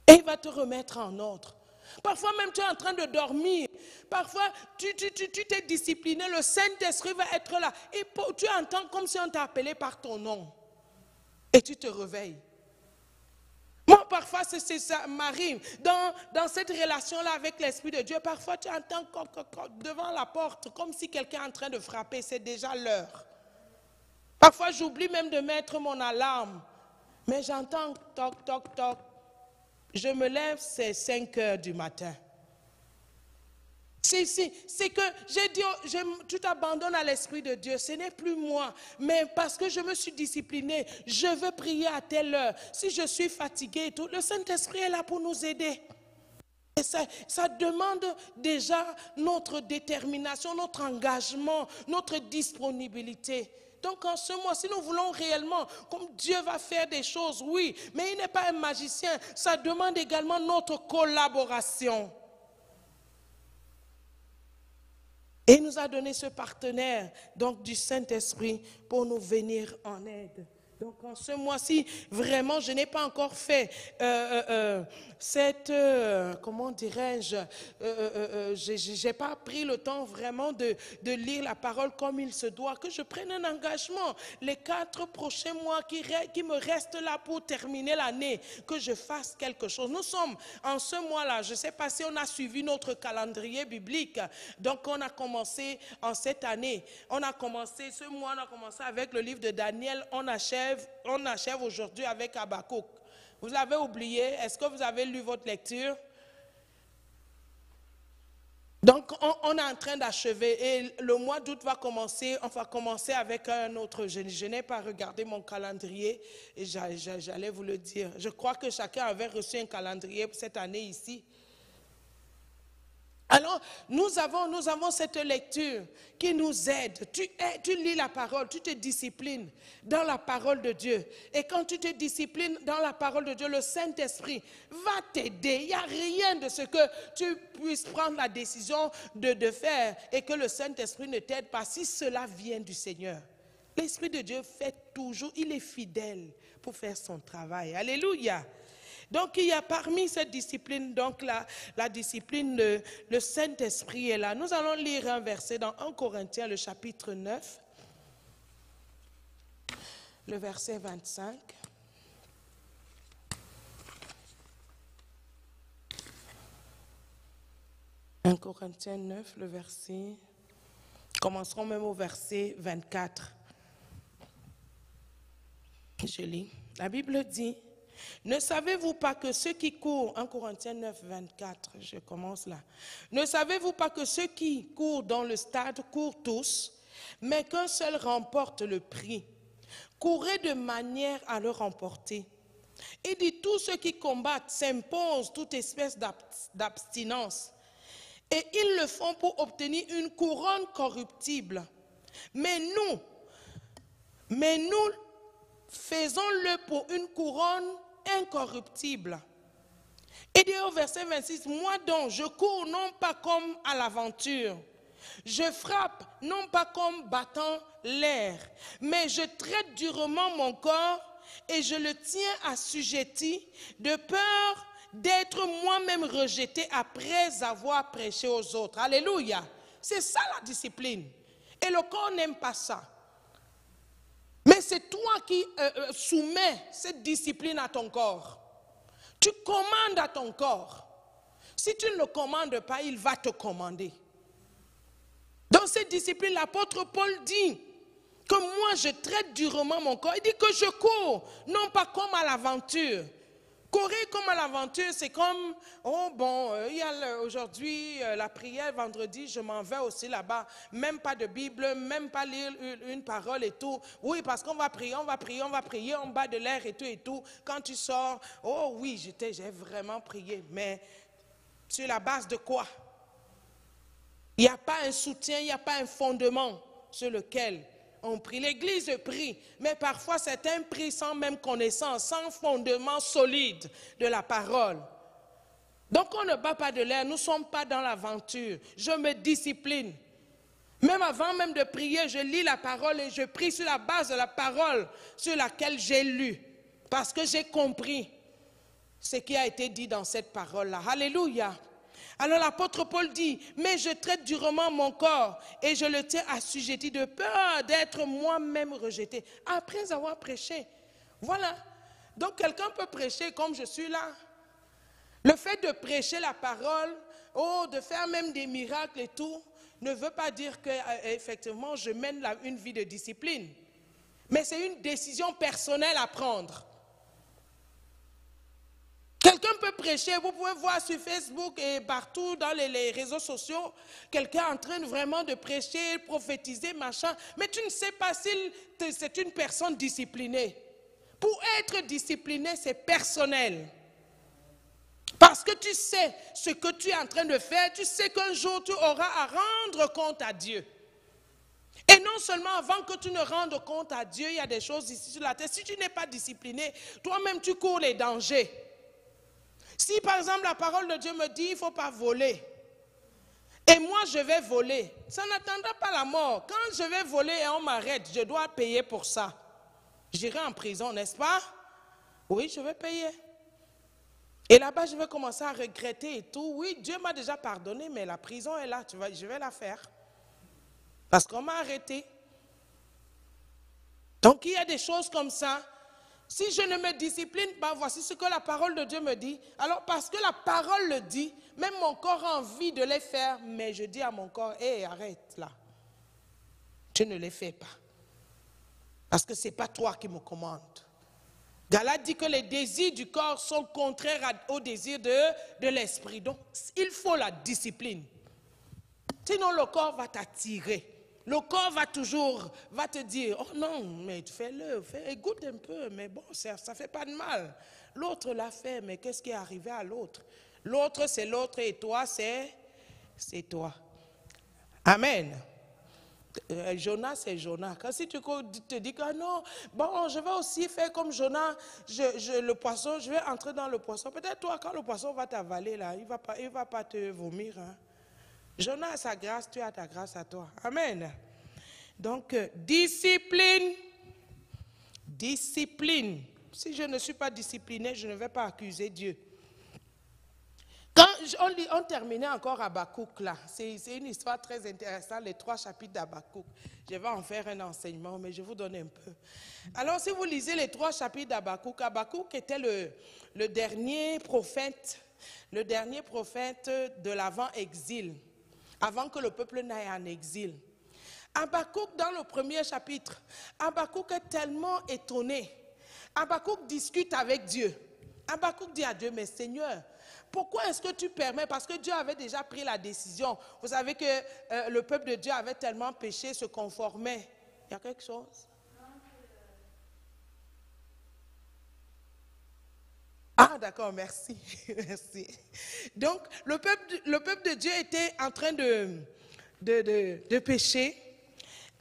A: Et il va te remettre en ordre. Parfois même, tu es en train de dormir. Parfois, tu t'es discipliné. Le Saint-Esprit va être là. Et tu entends comme si on t'a appelé par ton nom. Et tu te réveilles. Moi, parfois, ça m'arrive. Dans cette relation-là avec l'Esprit de Dieu, parfois, tu entends devant la porte, comme si quelqu'un est en train de frapper. C'est déjà l'heure. Parfois, j'oublie même de mettre mon alarme. Mais j'entends toc, toc, toc. Je me lève, c'est 5 heures du matin. C'est que j'ai dit, tu t'abandonnes à l'Esprit de Dieu. Ce n'est plus moi, mais parce que je me suis disciplinée, je veux prier à telle heure. Si je suis fatiguée et tout, le Saint-Esprit est là pour nous aider. Et ça demande déjà notre détermination, notre engagement, notre disponibilité. Donc en ce mois, si nous voulons réellement, comme Dieu va faire des choses, oui, mais il n'est pas un magicien, ça demande également notre collaboration. Et il nous a donné ce partenaire, donc du Saint-Esprit, pour nous venir en aide. Donc en ce mois-ci, vraiment, je n'ai pas encore fait comment dirais-je, j'ai pas pris le temps vraiment de lire la parole comme il se doit, que je prenne un engagement. Les 4 prochains mois qui me restent là pour terminer l'année, que je fasse quelque chose. Nous sommes en ce mois-là, je ne sais pas si on a suivi notre calendrier biblique, donc on a commencé en cette année, ce mois on a commencé avec le livre de Daniel, on achève aujourd'hui avec Habakkuk. Vous l'avez oublié? Est-ce que vous avez lu votre lecture? Donc, on est en train d'achever et le mois d'août va commencer. On va commencer avec un autre. Je n'ai pas regardé mon calendrier et j'allais vous le dire. Je crois que chacun avait reçu un calendrier pour cette année ici. Alors, nous avons cette lecture qui nous aide. Tu lis la parole, tu te disciplines dans la parole de Dieu. Et quand tu te disciplines dans la parole de Dieu, le Saint-Esprit va t'aider. Il n'y a rien de ce que tu puisses prendre la décision de faire et que le Saint-Esprit ne t'aide pas si cela vient du Seigneur. L'Esprit de Dieu fait toujours, il est fidèle pour faire son travail. Alléluia. Donc, il y a parmi cette discipline, donc la discipline, le Saint-Esprit est là. Nous allons lire un verset dans 1 Corinthiens, le chapitre 9, le verset 25. « 1 Corinthiens 9, le verset... Commencerons même au verset 24. Je lis. La Bible dit... Ne savez-vous pas que ceux qui courent, 1 Corinthiens 9, 24, je commence là. Ne savez-vous pas que ceux qui courent dans le stade courent tous, mais qu'un seul remporte le prix? Courez de manière à le remporter. Il dit, tous ceux qui combattent s'imposent toute espèce d'abstinence, et ils le font pour obtenir une couronne corruptible. Mais nous faisons-le pour une couronne incorruptible. Et dit au verset 26, moi donc, je cours non pas comme à l'aventure, je frappe non pas comme battant l'air, mais je traite durement mon corps et je le tiens assujetti de peur d'être moi-même rejeté après avoir prêché aux autres. Alléluia. C'est ça la discipline. Et le corps n'aime pas ça. Mais c'est toi qui soumets cette discipline à ton corps. Tu commandes à ton corps. Si tu ne le commandes pas, il va te commander. Dans cette discipline, l'apôtre Paul dit que moi je traite durement mon corps. Il dit que je cours, non pas comme à l'aventure. Courir comme à l'aventure, c'est comme, il y a aujourd'hui la prière vendredi, je m'en vais aussi là-bas. Même pas de Bible, même pas lire une parole et tout. Oui, parce qu'on va prier en bas de l'air et tout. Quand tu sors, oh oui, j'ai vraiment prié. Mais sur la base de quoi? Il n'y a pas un soutien, il n'y a pas un fondement sur lequel on prie. L'Église prie, mais parfois c'est un prix sans même connaissance, sans fondement solide de la parole. Donc on ne bat pas de l'air, nous ne sommes pas dans l'aventure. Je me discipline. Même avant même de prier, je lis la parole et je prie sur la base de la parole sur laquelle j'ai lu. Parce que j'ai compris ce qui a été dit dans cette parole-là. Alléluia. Alors l'apôtre Paul dit, mais je traite durement mon corps et je le tiens assujetti de peur d'être moi-même rejeté. Après avoir prêché, voilà. Donc quelqu'un peut prêcher comme je suis là. Le fait de prêcher la parole, de faire même des miracles et tout, ne veut pas dire que effectivement je mène une vie de discipline. Mais c'est une décision personnelle à prendre. Quelqu'un peut prêcher, vous pouvez voir sur Facebook et partout dans les réseaux sociaux, quelqu'un en train vraiment de prêcher, prophétiser, machin, mais tu ne sais pas si c'est une personne disciplinée. Pour être discipliné, c'est personnel. Parce que tu sais ce que tu es en train de faire, tu sais qu'un jour tu auras à rendre compte à Dieu. Et non seulement avant que tu ne rendes compte à Dieu, il y a des choses ici sur la terre. Si tu n'es pas discipliné, toi-même tu cours les dangers. Si par exemple la parole de Dieu me dit il ne faut pas voler, et moi je vais voler, ça n'attendra pas la mort. Quand je vais voler et on m'arrête, je dois payer pour ça. J'irai en prison, n'est-ce pas? Oui, je vais payer. Et là-bas, je vais commencer à regretter et tout. Oui, Dieu m'a déjà pardonné, mais la prison est là, je vais la faire. Parce qu'on m'a arrêté. Donc il y a des choses comme ça. Si je ne me discipline pas, voici ce que la parole de Dieu me dit. Alors parce que la parole le dit, même mon corps a envie de les faire, mais je dis à mon corps, hé, arrête là. Tu ne les fais pas. Parce que ce n'est pas toi qui me commandes. Galate dit que les désirs du corps sont contraires aux désirs de l'esprit. Donc il faut la discipline. Sinon le corps va t'attirer. Le corps va te dire, oh non, mais fais-le, goûte un peu, mais bon, ça ne fait pas de mal. L'autre l'a fait, mais qu'est-ce qui est arrivé à l'autre? L'autre, c'est l'autre et toi, c'est toi. Amen. Jonas, c'est Jonas. Quand si tu te dis que non, bon, je vais aussi faire comme Jonas, le poisson, je vais entrer dans le poisson. Peut-être toi, quand le poisson va t'avaler, là, il ne va pas te vomir, hein. Jonas a sa grâce, tu as ta grâce à toi. Amen. Donc, discipline. Discipline. Si je ne suis pas discipliné, je ne vais pas accuser Dieu. Quand on terminait encore Habakkuk là, c'est une histoire très intéressante, les 3 chapitres d'Habakkuk. Je vais en faire un enseignement, mais je vous donne un peu. Alors, si vous lisez les 3 chapitres d'Habakkuk, Habakkuk était le dernier prophète de l'avant-exil. Avant que le peuple n'aille en exil. Habakkuk, dans le premier chapitre, Habakkuk est tellement étonné. Habakkuk discute avec Dieu. Habakkuk dit à Dieu, mais Seigneur, pourquoi est-ce que tu permets? Parce que Dieu avait déjà pris la décision. Vous savez que le peuple de Dieu avait tellement péché, se conformait. Il y a quelque chose? Ah, d'accord, merci. Merci. Donc, le peuple de Dieu était en train de pécher.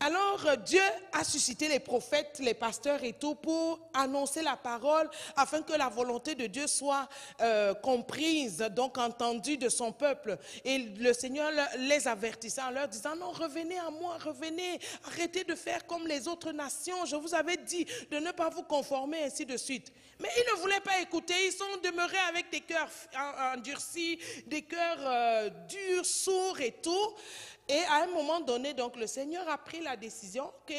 A: Alors, Dieu a suscité les prophètes, les pasteurs et tout pour annoncer la parole afin que la volonté de Dieu soit comprise, donc entendue de son peuple. Et le Seigneur les avertissait en leur disant, non, revenez à moi, revenez, arrêtez de faire comme les autres nations. Je vous avais dit de ne pas vous conformer, ainsi de suite. Mais ils ne voulaient pas écouter, ils sont demeurés avec des cœurs endurcis, des cœurs durs, sourds et tout. Et à un moment donné, donc, le Seigneur a pris la décision que,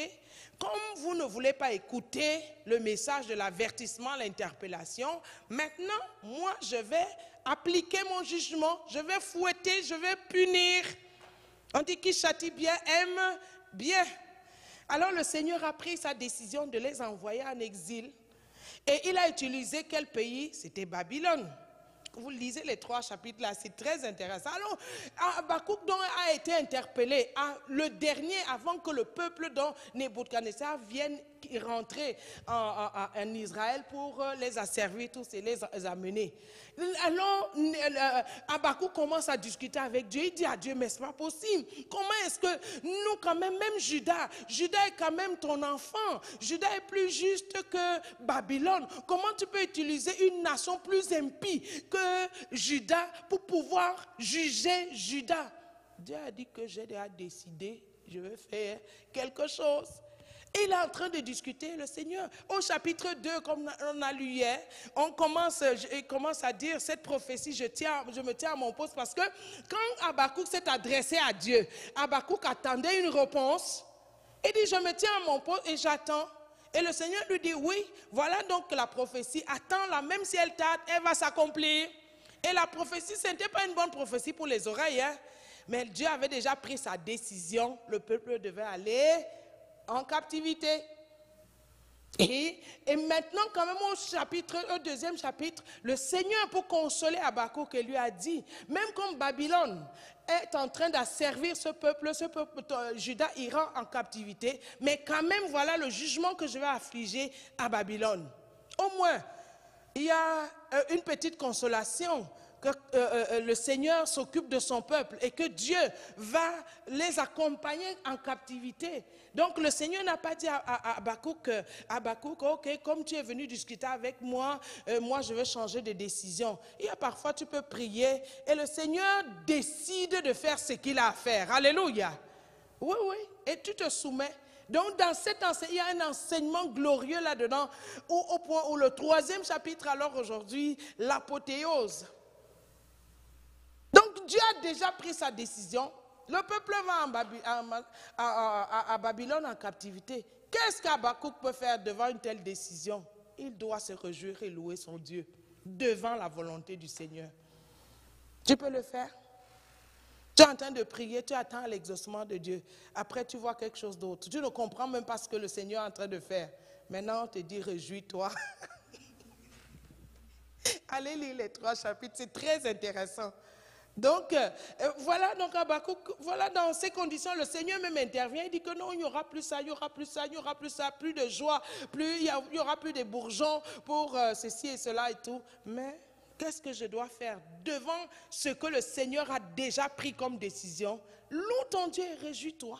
A: comme vous ne voulez pas écouter le message de l'avertissement, l'interpellation, maintenant, moi, je vais appliquer mon jugement, je vais fouetter, je vais punir. On dit qui châtie bien, aime bien. Alors, le Seigneur a pris sa décision de les envoyer en exil. Et il a utilisé quel pays? C'était Babylone. Vous lisez les 3 chapitres là, c'est très intéressant. Alors, Habakkuk donc a été interpellé, le dernier avant que le peuple dont Nebuchadnezzar vienne rentrer en Israël pour les asservir tous et les amener. Alors, Habakkuk commence à discuter avec Dieu. Il dit à Dieu, mais ce n'est pas possible. Comment est-ce que nous, quand même Judas est quand même ton enfant. Judas est plus juste que Babylone. Comment tu peux utiliser une nation plus impie que Judas pour pouvoir juger Judas? Dieu a dit que j'ai déjà décidé, je vais faire quelque chose. Et il est en train de discuter, le Seigneur. Au chapitre 2, comme on a lu hier, il commence à dire cette prophétie, je me tiens à mon poste, parce que quand Habakkuk s'est adressé à Dieu, Habakkuk attendait une réponse. Il dit, je me tiens à mon poste et j'attends. Et le Seigneur lui dit, oui, voilà donc la prophétie, attends-la, même si elle tarde, elle va s'accomplir. Et la prophétie, ce n'était pas une bonne prophétie pour les oreilles, hein? Mais Dieu avait déjà pris sa décision, le peuple devait aller en captivité. Et maintenant, quand même au deuxième chapitre, le Seigneur, pour consoler Habakkuk, lui a dit, même comme Babylone est en train d'asservir ce peuple, Juda ira en captivité, mais quand même, voilà le jugement que je vais affliger à Babylone. Au moins, il y a une petite consolation, que le Seigneur s'occupe de son peuple et que Dieu va les accompagner en captivité. Donc le Seigneur n'a pas dit à Habakkuk, ok, comme tu es venu discuter avec moi, moi je vais changer de décision. Il y a parfois tu peux prier et le Seigneur décide de faire ce qu'il a à faire. Alléluia. Oui, oui, et tu te soumets. Donc dans cet enseignement, il y a un enseignement glorieux là-dedans, au point où le troisième chapitre, alors aujourd'hui, l'apothéose. Donc Dieu a déjà pris sa décision. Le peuple va à Babylone en captivité. Qu'est-ce qu'Habakkuk peut faire devant une telle décision? Il doit se réjouir et louer son Dieu devant la volonté du Seigneur. Tu peux le faire? Tu es en train de prier, tu attends l'exaucement de Dieu. Après, tu vois quelque chose d'autre. Tu ne comprends même pas ce que le Seigneur est en train de faire. Maintenant, on te dit, réjouis-toi. Allez lire les 3 chapitres, c'est très intéressant. Donc, voilà, donc Habakkuk, voilà dans ces conditions, le Seigneur même intervient, il dit que non, il n'y aura plus ça, il n'y aura plus ça, il n'y aura plus ça, plus de joie, il n'y aura plus de bourgeons pour ceci et cela et tout. Mais qu'est-ce que je dois faire devant ce que le Seigneur a déjà pris comme décision? Loue ton Dieu et réjouis-toi.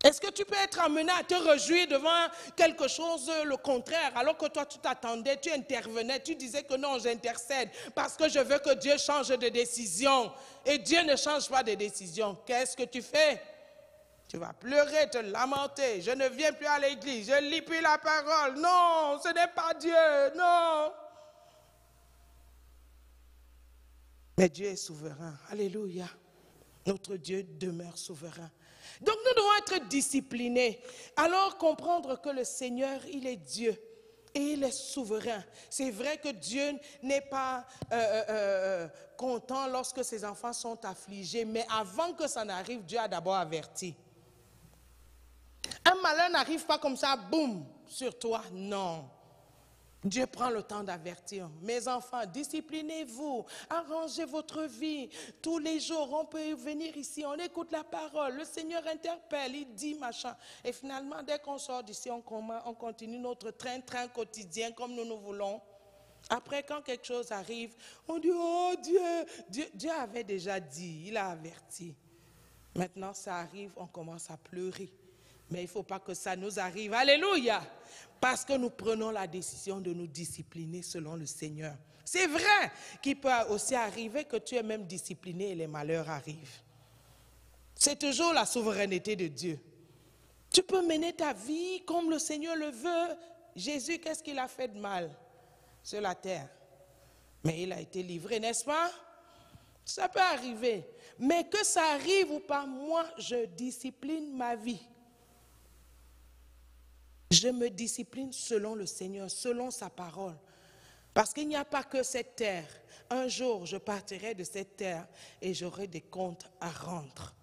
A: Est-ce que tu peux être amené à te réjouir devant quelque chose, le contraire, alors que toi tu t'attendais, tu intervenais, tu disais que non, j'intercède parce que je veux que Dieu change de décision. Et Dieu ne change pas de décision. Qu'est-ce que tu fais? Tu vas pleurer, te lamenter. Je ne viens plus à l'église, je ne lis plus la parole. Non, ce n'est pas Dieu, non. Mais Dieu est souverain. Alléluia. Notre Dieu demeure souverain. Donc nous devons être disciplinés. Alors comprendre que le Seigneur, il est Dieu et il est souverain. C'est vrai que Dieu n'est pas content lorsque ses enfants sont affligés, mais avant que ça n'arrive, Dieu a d'abord averti. Un malheur n'arrive pas comme ça, boum, sur toi, non. Dieu prend le temps d'avertir. Mes enfants, disciplinez-vous, arrangez votre vie. Tous les jours, on peut venir ici, on écoute la parole. Le Seigneur interpelle, il dit machin. Et finalement, dès qu'on sort d'ici, on continue notre train-train quotidien comme nous nous voulons. Après, quand quelque chose arrive, on dit, oh Dieu avait déjà dit, il a averti. Maintenant, ça arrive, on commence à pleurer. Mais il ne faut pas que ça nous arrive. Alléluia! Parce que nous prenons la décision de nous discipliner selon le Seigneur. C'est vrai qu'il peut aussi arriver que tu es même discipliné et les malheurs arrivent. C'est toujours la souveraineté de Dieu. Tu peux mener ta vie comme le Seigneur le veut. Jésus, qu'est-ce qu'il a fait de mal sur la terre? Mais il a été livré, n'est-ce pas? Ça peut arriver. Mais que ça arrive ou pas, moi, je discipline ma vie. Je me discipline selon le Seigneur, selon sa parole. Parce qu'il n'y a pas que cette terre. Un jour, je partirai de cette terre et j'aurai des comptes à rendre.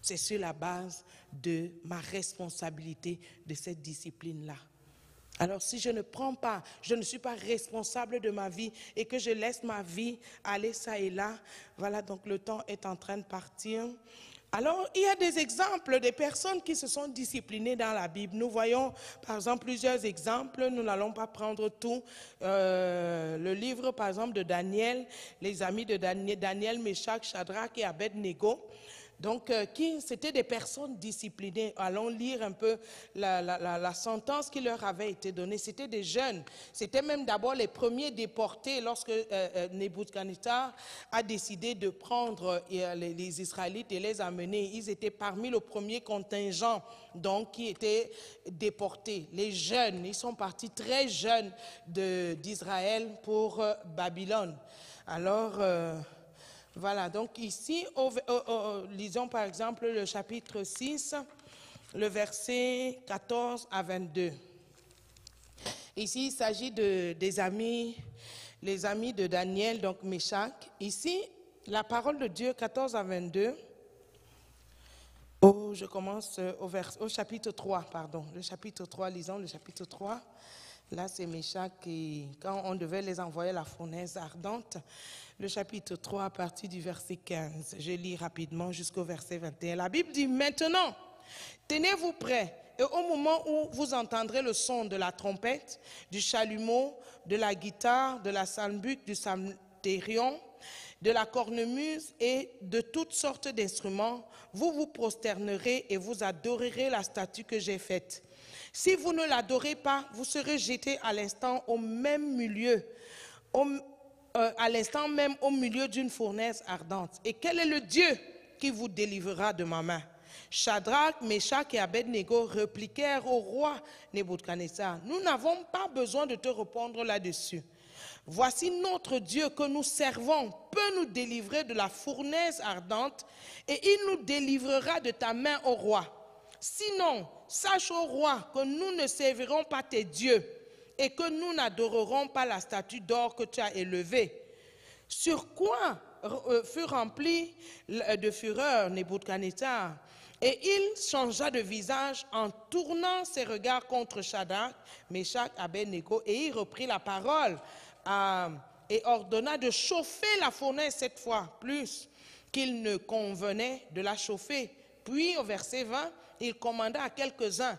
A: C'est sur la base de ma responsabilité de cette discipline-là. Alors si je ne prends pas, je ne suis pas responsable de ma vie et que je laisse ma vie aller ça et là, voilà, donc le temps est en train de partir. Alors, il y a des exemples de personnes qui se sont disciplinées dans la Bible. Nous voyons, par exemple, plusieurs exemples. Nous n'allons pas prendre tout. Le livre, par exemple, de Daniel, les amis de Daniel, Meshach, Shadrach et Abed-Nego. Donc, c'était des personnes disciplinées. Allons lire un peu la sentence qui leur avait été donnée. C'était des jeunes. C'était même d'abord les premiers déportés lorsque Nebuchadnezzar a décidé de prendre les Israélites et les amener. Ils étaient parmi le premier contingent donc, qui était déporté. Les jeunes, ils sont partis très jeunes d'Israël pour Babylone. Alors... voilà, donc ici, lisons par exemple le chapitre 6, le verset 14 à 22. Ici, il s'agit des amis, les amis de Daniel, donc Méshach. Ici, la parole de Dieu, 14 à 22. Je commence au chapitre 3, pardon. Le chapitre 3, lisons le chapitre 3. Là, c'est Méshach qui, quand on devait les envoyer à la fournaise ardente, le chapitre 3 à partir du verset 15. Je lis rapidement jusqu'au verset 21. La Bible dit, maintenant, tenez-vous prêts, et au moment où vous entendrez le son de la trompette, du chalumeau, de la guitare, de la sambuc, du psalterion, de la cornemuse et de toutes sortes d'instruments, vous vous prosternerez et vous adorerez la statue que j'ai faite. Si vous ne l'adorez pas, vous serez jetés à l'instant au même milieu, à l'instant même au milieu d'une fournaise ardente. Et quel est le Dieu qui vous délivrera de ma main? Shadrach, Méshach et Abednego répliquèrent au roi Nebuchadnezzar, nous n'avons pas besoin de te répondre là-dessus. Voici notre Dieu que nous servons peut nous délivrer de la fournaise ardente et il nous délivrera de ta main au roi. Sinon, sache au roi que nous ne servirons pas tes dieux et que nous n'adorerons pas la statue d'or que tu as élevée. Sur quoi fut rempli de fureur Nebuchadnezzar, et il changea de visage en tournant ses regards contre Shadrach, Méshach, Abednego, et il reprit la parole et ordonna de chauffer la fournaise cette fois, plus qu'il ne convenait de la chauffer. Puis au verset 20, il commanda à quelques-uns,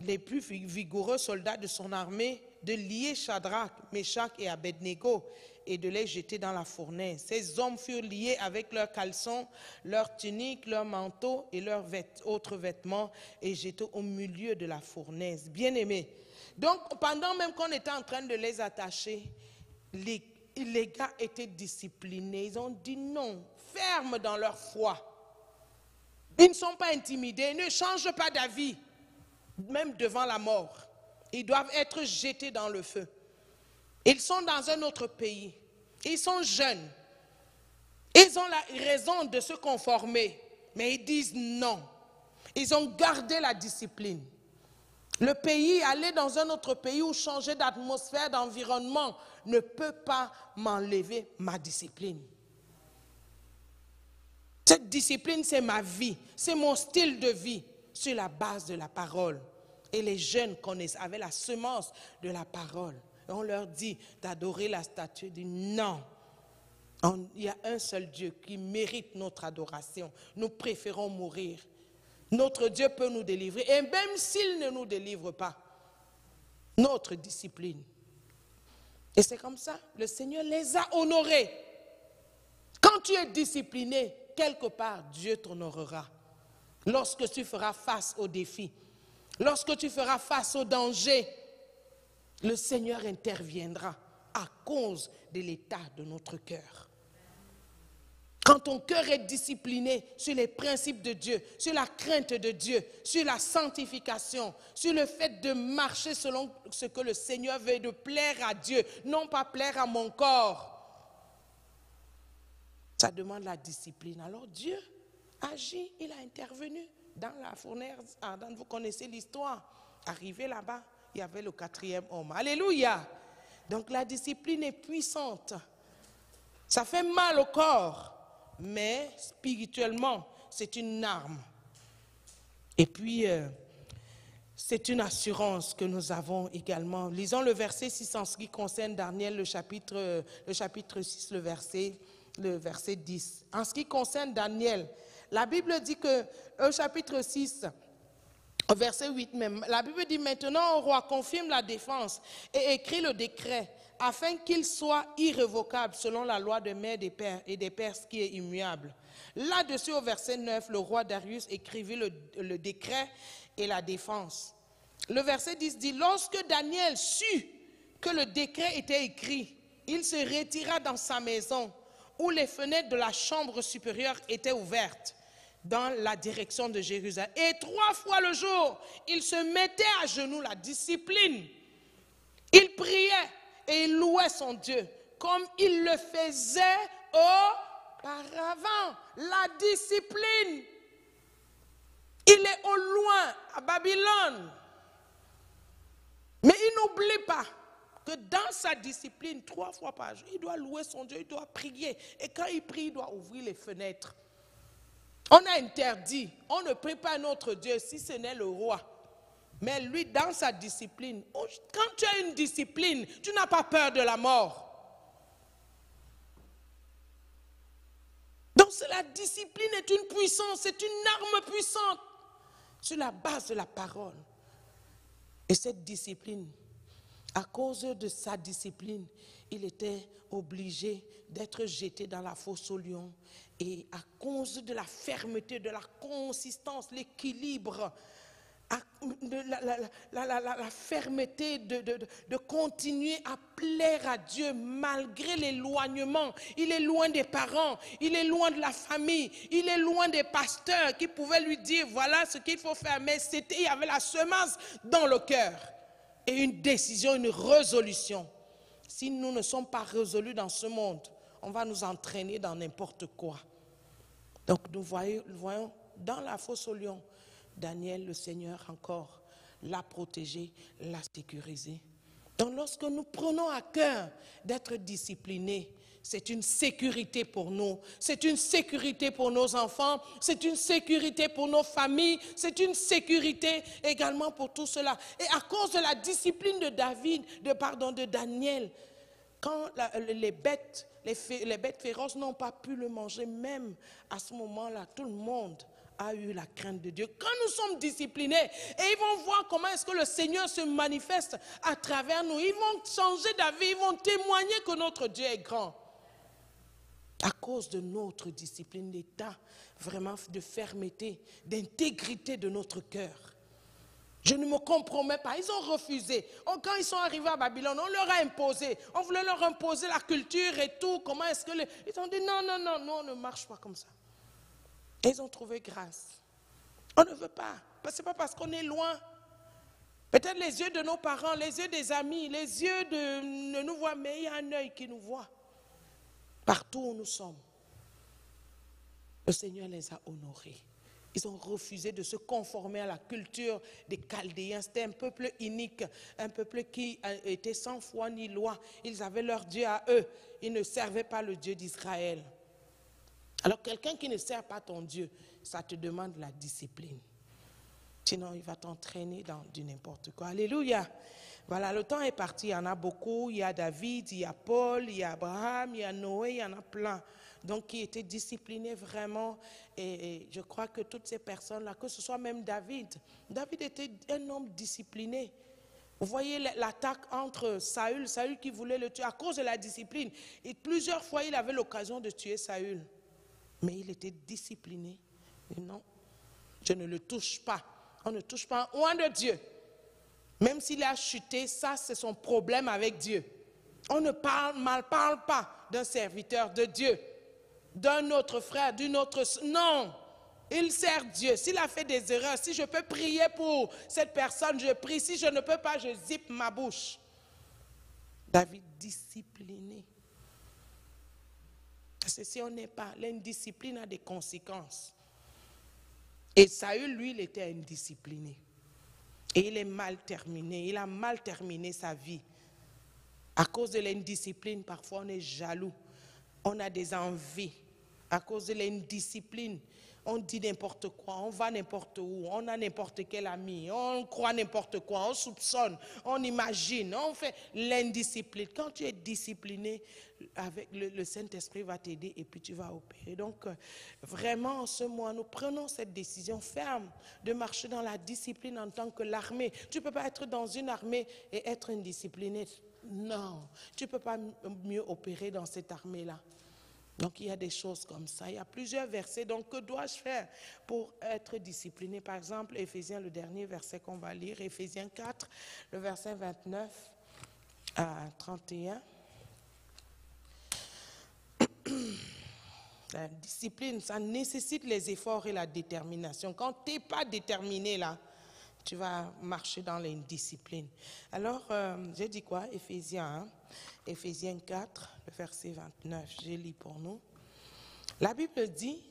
A: les plus vigoureux soldats de son armée, de lier Shadrach, Méshach et Abednego et de les jeter dans la fournaise. Ces hommes furent liés avec leurs caleçons, leurs tuniques, leurs manteaux et leurs autres vêtements et jetés au milieu de la fournaise. Bien-aimés, donc pendant même qu'on était en train de les attacher, les gars étaient disciplinés. Ils ont dit non, fermes dans leur foi. Ils ne sont pas intimidés, ils ne changent pas d'avis, même devant la mort. Ils doivent être jetés dans le feu. Ils sont dans un autre pays. Ils sont jeunes. Ils ont la raison de se conformer, mais ils disent non. Ils ont gardé la discipline. Le pays, aller dans un autre pays ou changer d'atmosphère, d'environnement, ne peut pas m'enlever ma discipline. Cette discipline, c'est ma vie, c'est mon style de vie sur la base de la parole. Et les jeunes connaissent, avaient la semence de la parole. Et on leur dit d'adorer la statue. Ils disent non. Il y a un seul Dieu qui mérite notre adoration. Nous préférons mourir. Notre Dieu peut nous délivrer. Et même s'il ne nous délivre pas, notre discipline. Et c'est comme ça, le Seigneur les a honorés. Quand tu es discipliné, quelque part, Dieu t'honorera. Lorsque tu feras face aux défis, lorsque tu feras face aux dangers, le Seigneur interviendra à cause de l'état de notre cœur. Quand ton cœur est discipliné sur les principes de Dieu, sur la crainte de Dieu, sur la sanctification, sur le fait de marcher selon ce que le Seigneur veut, de plaire à Dieu, non pas plaire à mon corps, ça demande la discipline. Alors Dieu agit, il a intervenu dans la fournaise ardente. Vous connaissez l'histoire. Arrivé là-bas, il y avait le 4e homme. Alléluia! Donc la discipline est puissante. Ça fait mal au corps, mais spirituellement, c'est une arme. Et puis, c'est une assurance que nous avons également. Lisons le verset 6 en ce qui concerne Daniel, le chapitre 6, le verset 10. En ce qui concerne Daniel, la Bible dit que, au chapitre 6, au verset 8 même, la Bible dit maintenant au roi confirme la défense et écrit le décret afin qu'il soit irrévocable selon la loi de Mèdes et des Perses qui est immuable. Là-dessus au verset 9, le roi Darius écrivit le décret et la défense. Le verset 10 dit, lorsque Daniel sut que le décret était écrit, il se retira dans sa maison où les fenêtres de la chambre supérieure étaient ouvertes dans la direction de Jérusalem. Et 3 fois le jour, il se mettait à genoux, la discipline. Il priait et il louait son Dieu comme il le faisait auparavant. La discipline. Il est au loin, à Babylone. Mais il n'oublie pas que dans sa discipline, 3 fois par jour, il doit louer son Dieu, il doit prier. Et quand il prie, il doit ouvrir les fenêtres. On a interdit, on ne prie pas notre Dieu si ce n'est le roi. Mais lui, dans sa discipline, quand tu as une discipline, tu n'as pas peur de la mort. Donc la discipline est une puissance, c'est une arme puissante sur la base de la parole. Et cette discipline, à cause de sa discipline, il était obligé d'être jeté dans la fosse aux lions. Et à cause de la fermeté, de la consistance, l'équilibre, la fermeté de continuer à plaire à Dieu malgré l'éloignement. Il est loin des parents, il est loin de la famille, il est loin des pasteurs qui pouvaient lui dire voilà ce qu'il faut faire. Mais il y avait la semence dans le cœur et une décision, une résolution. Si nous ne sommes pas résolus dans ce monde, on va nous entraîner dans n'importe quoi. Donc nous voyons dans la fosse aux lions, Daniel, le Seigneur encore l'a protégé, l'a sécurisé. Donc lorsque nous prenons à cœur d'être disciplinés, c'est une sécurité pour nous, c'est une sécurité pour nos enfants, c'est une sécurité pour nos familles, c'est une sécurité également pour tout cela. Et à cause de la discipline de Daniel, quand les bêtes féroces n'ont pas pu le manger, même à ce moment-là, tout le monde a eu la crainte de Dieu. Quand nous sommes disciplinés, et ils vont voir comment est-ce que le Seigneur se manifeste à travers nous, ils vont changer d'avis, ils vont témoigner que notre Dieu est grand. À cause de notre discipline, l'état vraiment de fermeté, d'intégrité de notre cœur. Je ne me compromets pas. Ils ont refusé. Quand ils sont arrivés à Babylone, on leur a imposé. On voulait leur imposer la culture et tout. Comment est-ce que ils ont dit non, on ne marche pas comme ça. Et ils ont trouvé grâce. On ne veut pas. Ce n'est pas parce qu'on est loin. Peut-être les yeux de nos parents, les yeux des amis, les yeux ne nous voient, mais il y a un œil qui nous voit. Partout où nous sommes. Le Seigneur les a honorés. Ils ont refusé de se conformer à la culture des Chaldéens. C'était un peuple inique, un peuple qui était sans foi ni loi. Ils avaient leur Dieu à eux. Ils ne servaient pas le Dieu d'Israël. Alors quelqu'un qui ne sert pas ton Dieu, ça te demande la discipline. Sinon, il va t'entraîner dans du n'importe quoi. Alléluia. Voilà, le temps est parti. Il y en a beaucoup. Il y a David, il y a Paul, il y a Abraham, il y a Noé, il y en a plein. Donc, qui étaient disciplinés vraiment. Et je crois que toutes ces personnes-là, que ce soit même David était un homme discipliné. Vous voyez l'attaque entre Saül qui voulait le tuer à cause de la discipline. Et plusieurs fois, il avait l'occasion de tuer Saül. Mais il était discipliné. Et non, je ne le touche pas. On ne touche pas un oint de Dieu. Même s'il a chuté, ça c'est son problème avec Dieu. On ne parle pas d'un serviteur de Dieu, d'un autre frère, d'une autre... Non, il sert Dieu. S'il a fait des erreurs, si je peux prier pour cette personne, je prie. Si je ne peux pas, je zippe ma bouche. David discipliné. Parce que si on n'est pas, l'indiscipline a des conséquences. Et Saül, lui, il était indiscipliné. Et il est mal terminé. Il a mal terminé sa vie. À cause de l'indiscipline, parfois on est jaloux. On a des envies. À cause de l'indiscipline, on dit n'importe quoi, on va n'importe où, on a n'importe quel ami, on croit n'importe quoi, on soupçonne, on imagine, on fait l'indiscipline. Quand tu es discipliné, avec le Saint-Esprit va t'aider et puis tu vas opérer. Donc, vraiment, en ce mois, nous prenons cette décision ferme de marcher dans la discipline en tant que l'armée. Tu ne peux pas être dans une armée et être indiscipliné. Non, tu ne peux pas mieux opérer dans cette armée-là. Donc, il y a des choses comme ça. Il y a plusieurs versets. Donc, que dois-je faire pour être discipliné? Par exemple, Éphésiens, le dernier verset qu'on va lire, Éphésiens 4, le verset 29 à 31. La discipline, ça nécessite les efforts et la détermination. Quand tu n'es pas déterminé, là, tu vas marcher dans l'indiscipline. Alors, j'ai dit quoi? Éphésiens 4, le verset 29, j'ai lu pour nous. La Bible dit,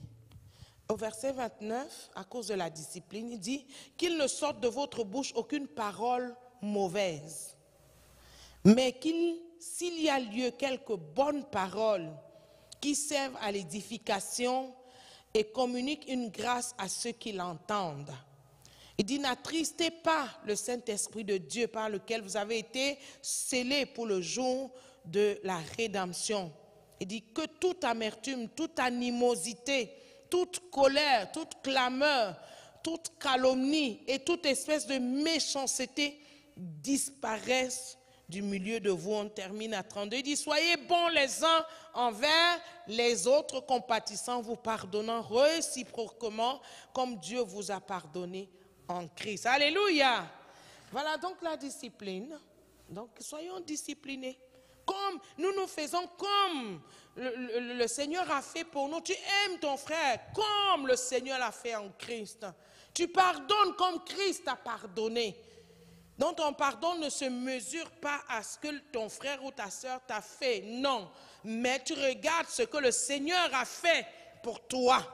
A: au verset 29, à cause de la discipline, il dit qu'il ne sorte de votre bouche aucune parole mauvaise. Mais s'il y a lieu quelques bonnes paroles qui servent à l'édification et communiquent une grâce à ceux qui l'entendent. Il dit, n'attristez pas le Saint-Esprit de Dieu par lequel vous avez été scellés pour le jour de la rédemption. Il dit que toute amertume, toute animosité, toute colère, toute clameur, toute calomnie et toute espèce de méchanceté disparaissent du milieu de vous. On termine à 32. Il dit, soyez bons les uns envers les autres, compatissants, vous pardonnant réciproquement, comme Dieu vous a pardonné en Christ. Alléluia. Voilà donc la discipline. Donc soyons disciplinés. Comme nous faisons comme le Seigneur a fait pour nous. Tu aimes ton frère comme le Seigneur l'a fait en Christ. Tu pardonnes comme Christ a pardonné. Donc ton pardon ne se mesure pas à ce que ton frère ou ta soeur t'a fait. Non. Mais tu regardes ce que le Seigneur a fait pour toi.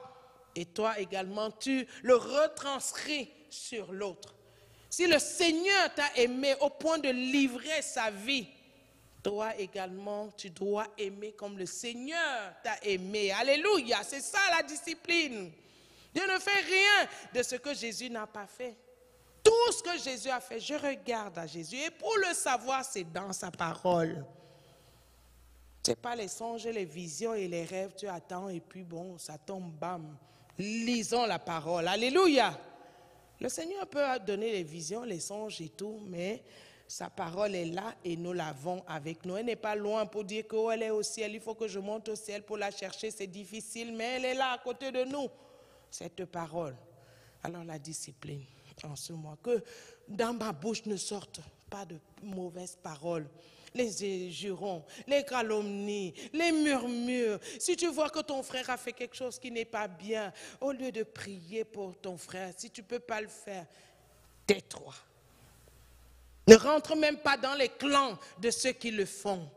A: Et toi également, tu le retranscris sur l'autre. Si le Seigneur t'a aimé au point de livrer sa vie, toi également, tu dois aimer comme le Seigneur t'a aimé. Alléluia, c'est ça la discipline. Dieu ne fait rien de ce que Jésus n'a pas fait. Tout ce que Jésus a fait, je regarde à Jésus. Et pour le savoir, c'est dans sa parole. Ce n'est pas les songes, les visions et les rêves. Tu attends et puis bon, ça tombe, bam. Lisons la parole. Alléluia. Le Seigneur peut donner les visions, les songes et tout, mais sa parole est là et nous l'avons avec nous. Elle n'est pas loin pour dire qu'elle est au ciel. Il faut que je monte au ciel pour la chercher. C'est difficile, mais elle est là à côté de nous, cette parole. Alors la discipline en ce mois, que dans ma bouche ne sortent pas de mauvaises paroles, les jurons, les calomnies, les murmures. Si tu vois que ton frère a fait quelque chose qui n'est pas bien, au lieu de prier pour ton frère, si tu ne peux pas le faire, tais-toi. Ne rentre même pas dans les clans de ceux qui le font.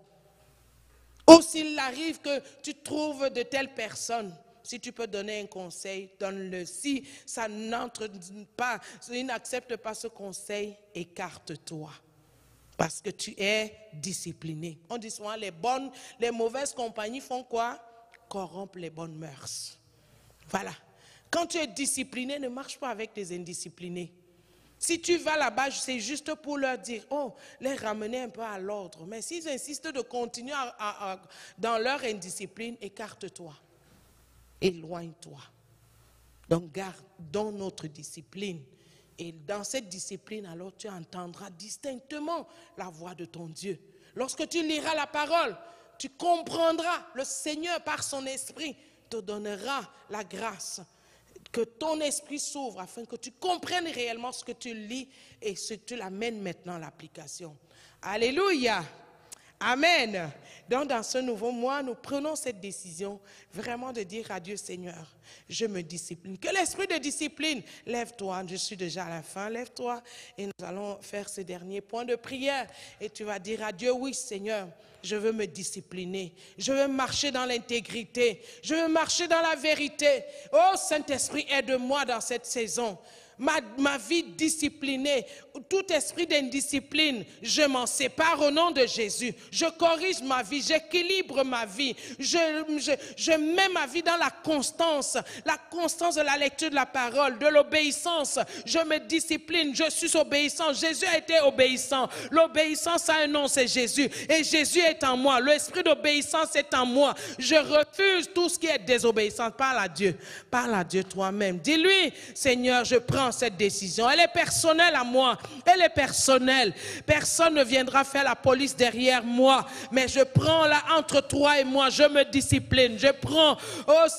A: Ou s'il arrive que tu trouves de telles personnes, si tu peux donner un conseil, donne-le. Si ça n'entre pas, s'il n'accepte pas ce conseil, écarte-toi. Parce que tu es discipliné. On dit souvent, les mauvaises compagnies font quoi? Corrompent les bonnes mœurs. Voilà. Quand tu es discipliné, ne marche pas avec des indisciplinés. Si tu vas là-bas, c'est juste pour leur dire, oh, les ramener un peu à l'ordre. Mais s'ils insistent de continuer dans leur indiscipline, écarte-toi. Éloigne-toi. Donc, gardons notre discipline. Et dans cette discipline, alors tu entendras distinctement la voix de ton Dieu. Lorsque tu liras la parole, tu comprendras. Le Seigneur, par son esprit, te donnera la grâce. Que ton esprit s'ouvre afin que tu comprennes réellement ce que tu lis et ce que tu l'amènes maintenant à l'application. Alléluia. Amen. Donc dans ce nouveau mois, nous prenons cette décision vraiment de dire à Dieu, Seigneur, je me discipline. Que l'esprit de discipline, lève-toi, je suis déjà à la fin, lève-toi et nous allons faire ce dernier point de prière. Et tu vas dire à Dieu, oui Seigneur, je veux me discipliner, je veux marcher dans l'intégrité, je veux marcher dans la vérité. Oh Saint-Esprit, aide-moi dans cette saison. Ma vie disciplinée, tout esprit d'indiscipline, je m'en sépare au nom de Jésus. Je corrige ma vie, j'équilibre ma vie. Je mets ma vie dans la constance de la lecture de la parole, de l'obéissance. Je me discipline, je suis obéissant. Jésus a été obéissant. L'obéissance a un nom, c'est Jésus. Et Jésus est en moi. L'esprit d'obéissance est en moi. Je refuse tout ce qui est désobéissance. Parle à Dieu. Parle à Dieu toi-même. Dis-lui, Seigneur, je prends cette décision. Elle est personnelle à moi. Elle est personnelle. Personne ne viendra faire la police derrière moi. Mais je prends là entre toi et moi. Je me discipline. Je prends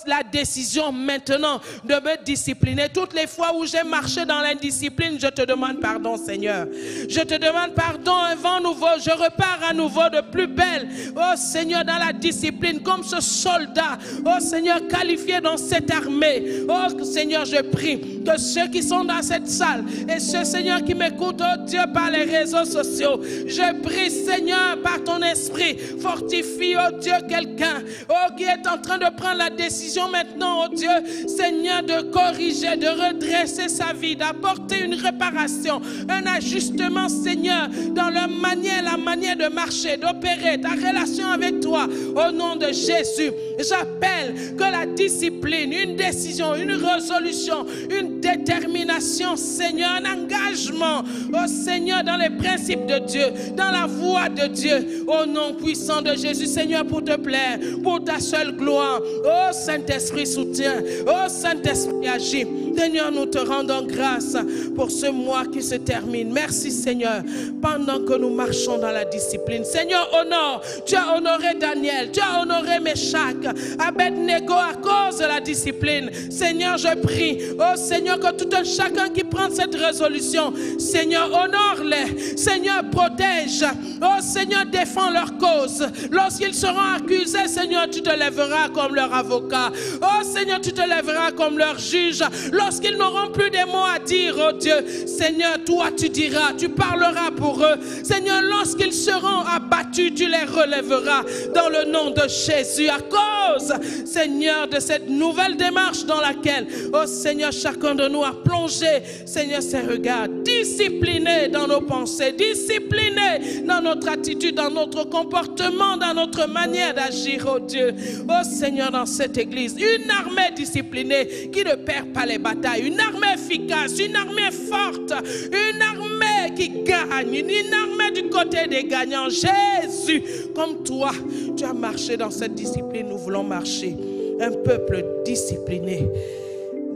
A: la décision maintenant de me discipliner. Toutes les fois où j'ai marché dans l'indiscipline, je te demande pardon, Seigneur. Je te demande pardon, un vent nouveau. Je repars à nouveau de plus belle. Oh Seigneur, dans la discipline, comme ce soldat. Oh Seigneur, qualifié dans cette armée. Oh Seigneur, je prie. que ceux qui sont dans cette salle et ceux, Seigneur, qui m'écoutent, oh Dieu, par les réseaux sociaux, je prie, Seigneur, par ton esprit, fortifie, oh Dieu, quelqu'un, oh, qui est en train de prendre la décision maintenant, oh Dieu, Seigneur, de corriger, de redresser sa vie, d'apporter une réparation, un ajustement, Seigneur, dans la manière de marcher, d'opérer ta relation avec toi, au nom de Jésus. J'appelle que la discipline, une décision, une résolution, une détermination, Seigneur, un engagement, oh Seigneur, dans les principes de Dieu, dans la voie de Dieu, au nom puissant de Jésus, Seigneur, pour te plaire, pour ta seule gloire. Oh Saint-Esprit, soutient, oh Saint-Esprit, agis. Seigneur, nous te rendons grâce pour ce mois qui se termine. Merci, Seigneur, pendant que nous marchons dans la discipline. Seigneur, honore. Tu as honoré Daniel, tu as honoré Meshach, Abednego à cause de la discipline. Seigneur, je prie, oh Seigneur, que tout un chacun qui prend cette résolution, Seigneur, honore-les. Seigneur, protège. Oh Seigneur, défends leur cause. Lorsqu'ils seront accusés, Seigneur, tu te lèveras comme leur avocat. Oh Seigneur, tu te lèveras comme leur juge. Lorsqu'ils n'auront plus des mots à dire, oh Dieu, Seigneur, toi tu diras, tu parleras pour eux. Seigneur, lorsqu'ils seront abattus, tu les relèveras dans le nom de Jésus. À cause, Seigneur, de cette nouvelle démarche dans laquelle, oh Seigneur, chacun de nous a plongé, Seigneur, ses regards, disciplinés dans nos pensées, disciplinés dans notre attitude, dans notre comportement, dans notre manière d'agir, oh Dieu. Oh Seigneur, dans cette église, une armée disciplinée qui ne perd pas les batailles, une armée efficace, une armée forte, une armée qui gagne, une armée du côté des gagnants. Jésus, comme toi, tu as marché dans cette discipline, nous voulons marcher. Un peuple discipliné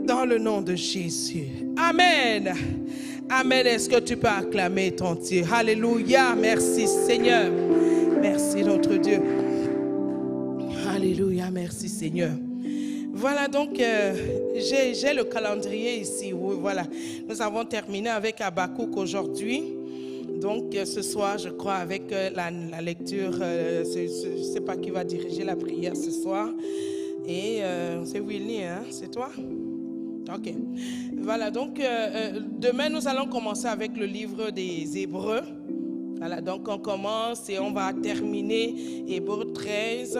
A: dans le nom de Jésus. Amen. Amen. Est-ce que tu peux acclamer ton Dieu? Alléluia. Merci Seigneur. Merci notre Dieu. Alléluia. Merci Seigneur. Voilà, donc j'ai le calendrier ici. Oui, voilà. Nous avons terminé avec Habakkuk aujourd'hui. Donc ce soir, je crois, avec la lecture, je ne sais pas qui va diriger la prière ce soir. Et c'est Willy, hein? C'est toi? Ok. Voilà, donc demain, nous allons commencer avec le livre des Hébreux. Voilà, donc on commence et on va terminer Hébreux 13.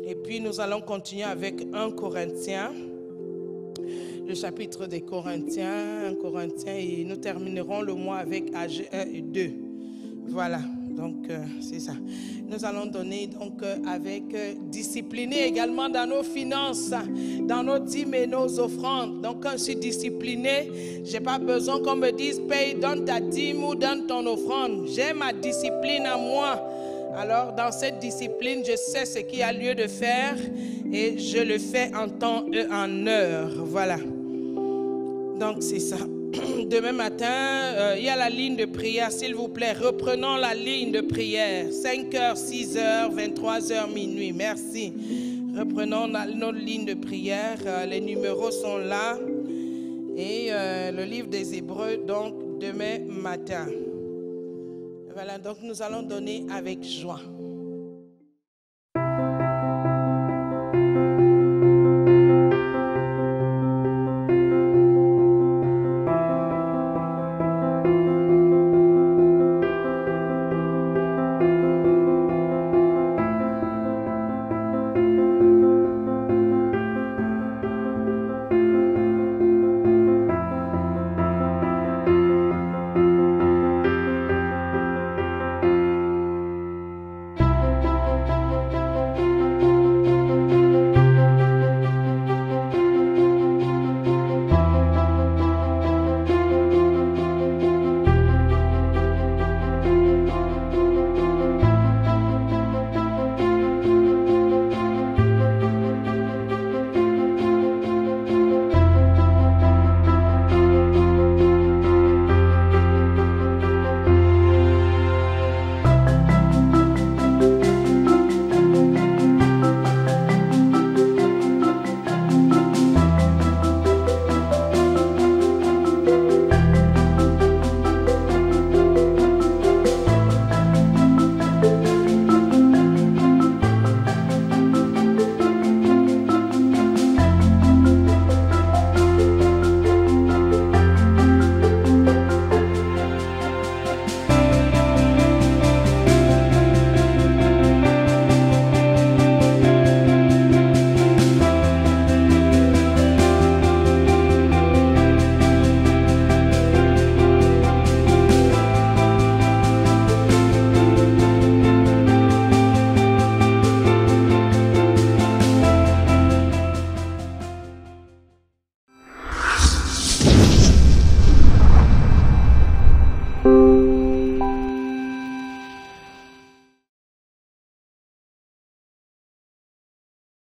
A: Et puis nous allons continuer avec 1 Corinthiens, le chapitre des Corinthiens, 1 Corinthiens, et nous terminerons le mois avec AG 1 et 2. Voilà, donc c'est ça. Nous allons donner donc avec discipliné également dans nos finances, dans nos dîmes et nos offrandes. Donc quand je suis discipliné, je n'ai pas besoin qu'on me dise paye, donne ta dîme ou donne ton offrande. J'ai ma discipline à moi. Alors, dans cette discipline, je sais ce qu'il y a lieu de faire et je le fais en temps et en heure. Voilà. Donc, c'est ça. Demain matin, il y a la ligne de prière. S'il vous plaît, reprenons la ligne de prière. 5h, 6h, 23h, minuit. Merci. Reprenons notre ligne de prière. Les numéros sont là. Et le livre des Hébreux, donc, demain matin. Voilà, donc nous allons donner avec joie.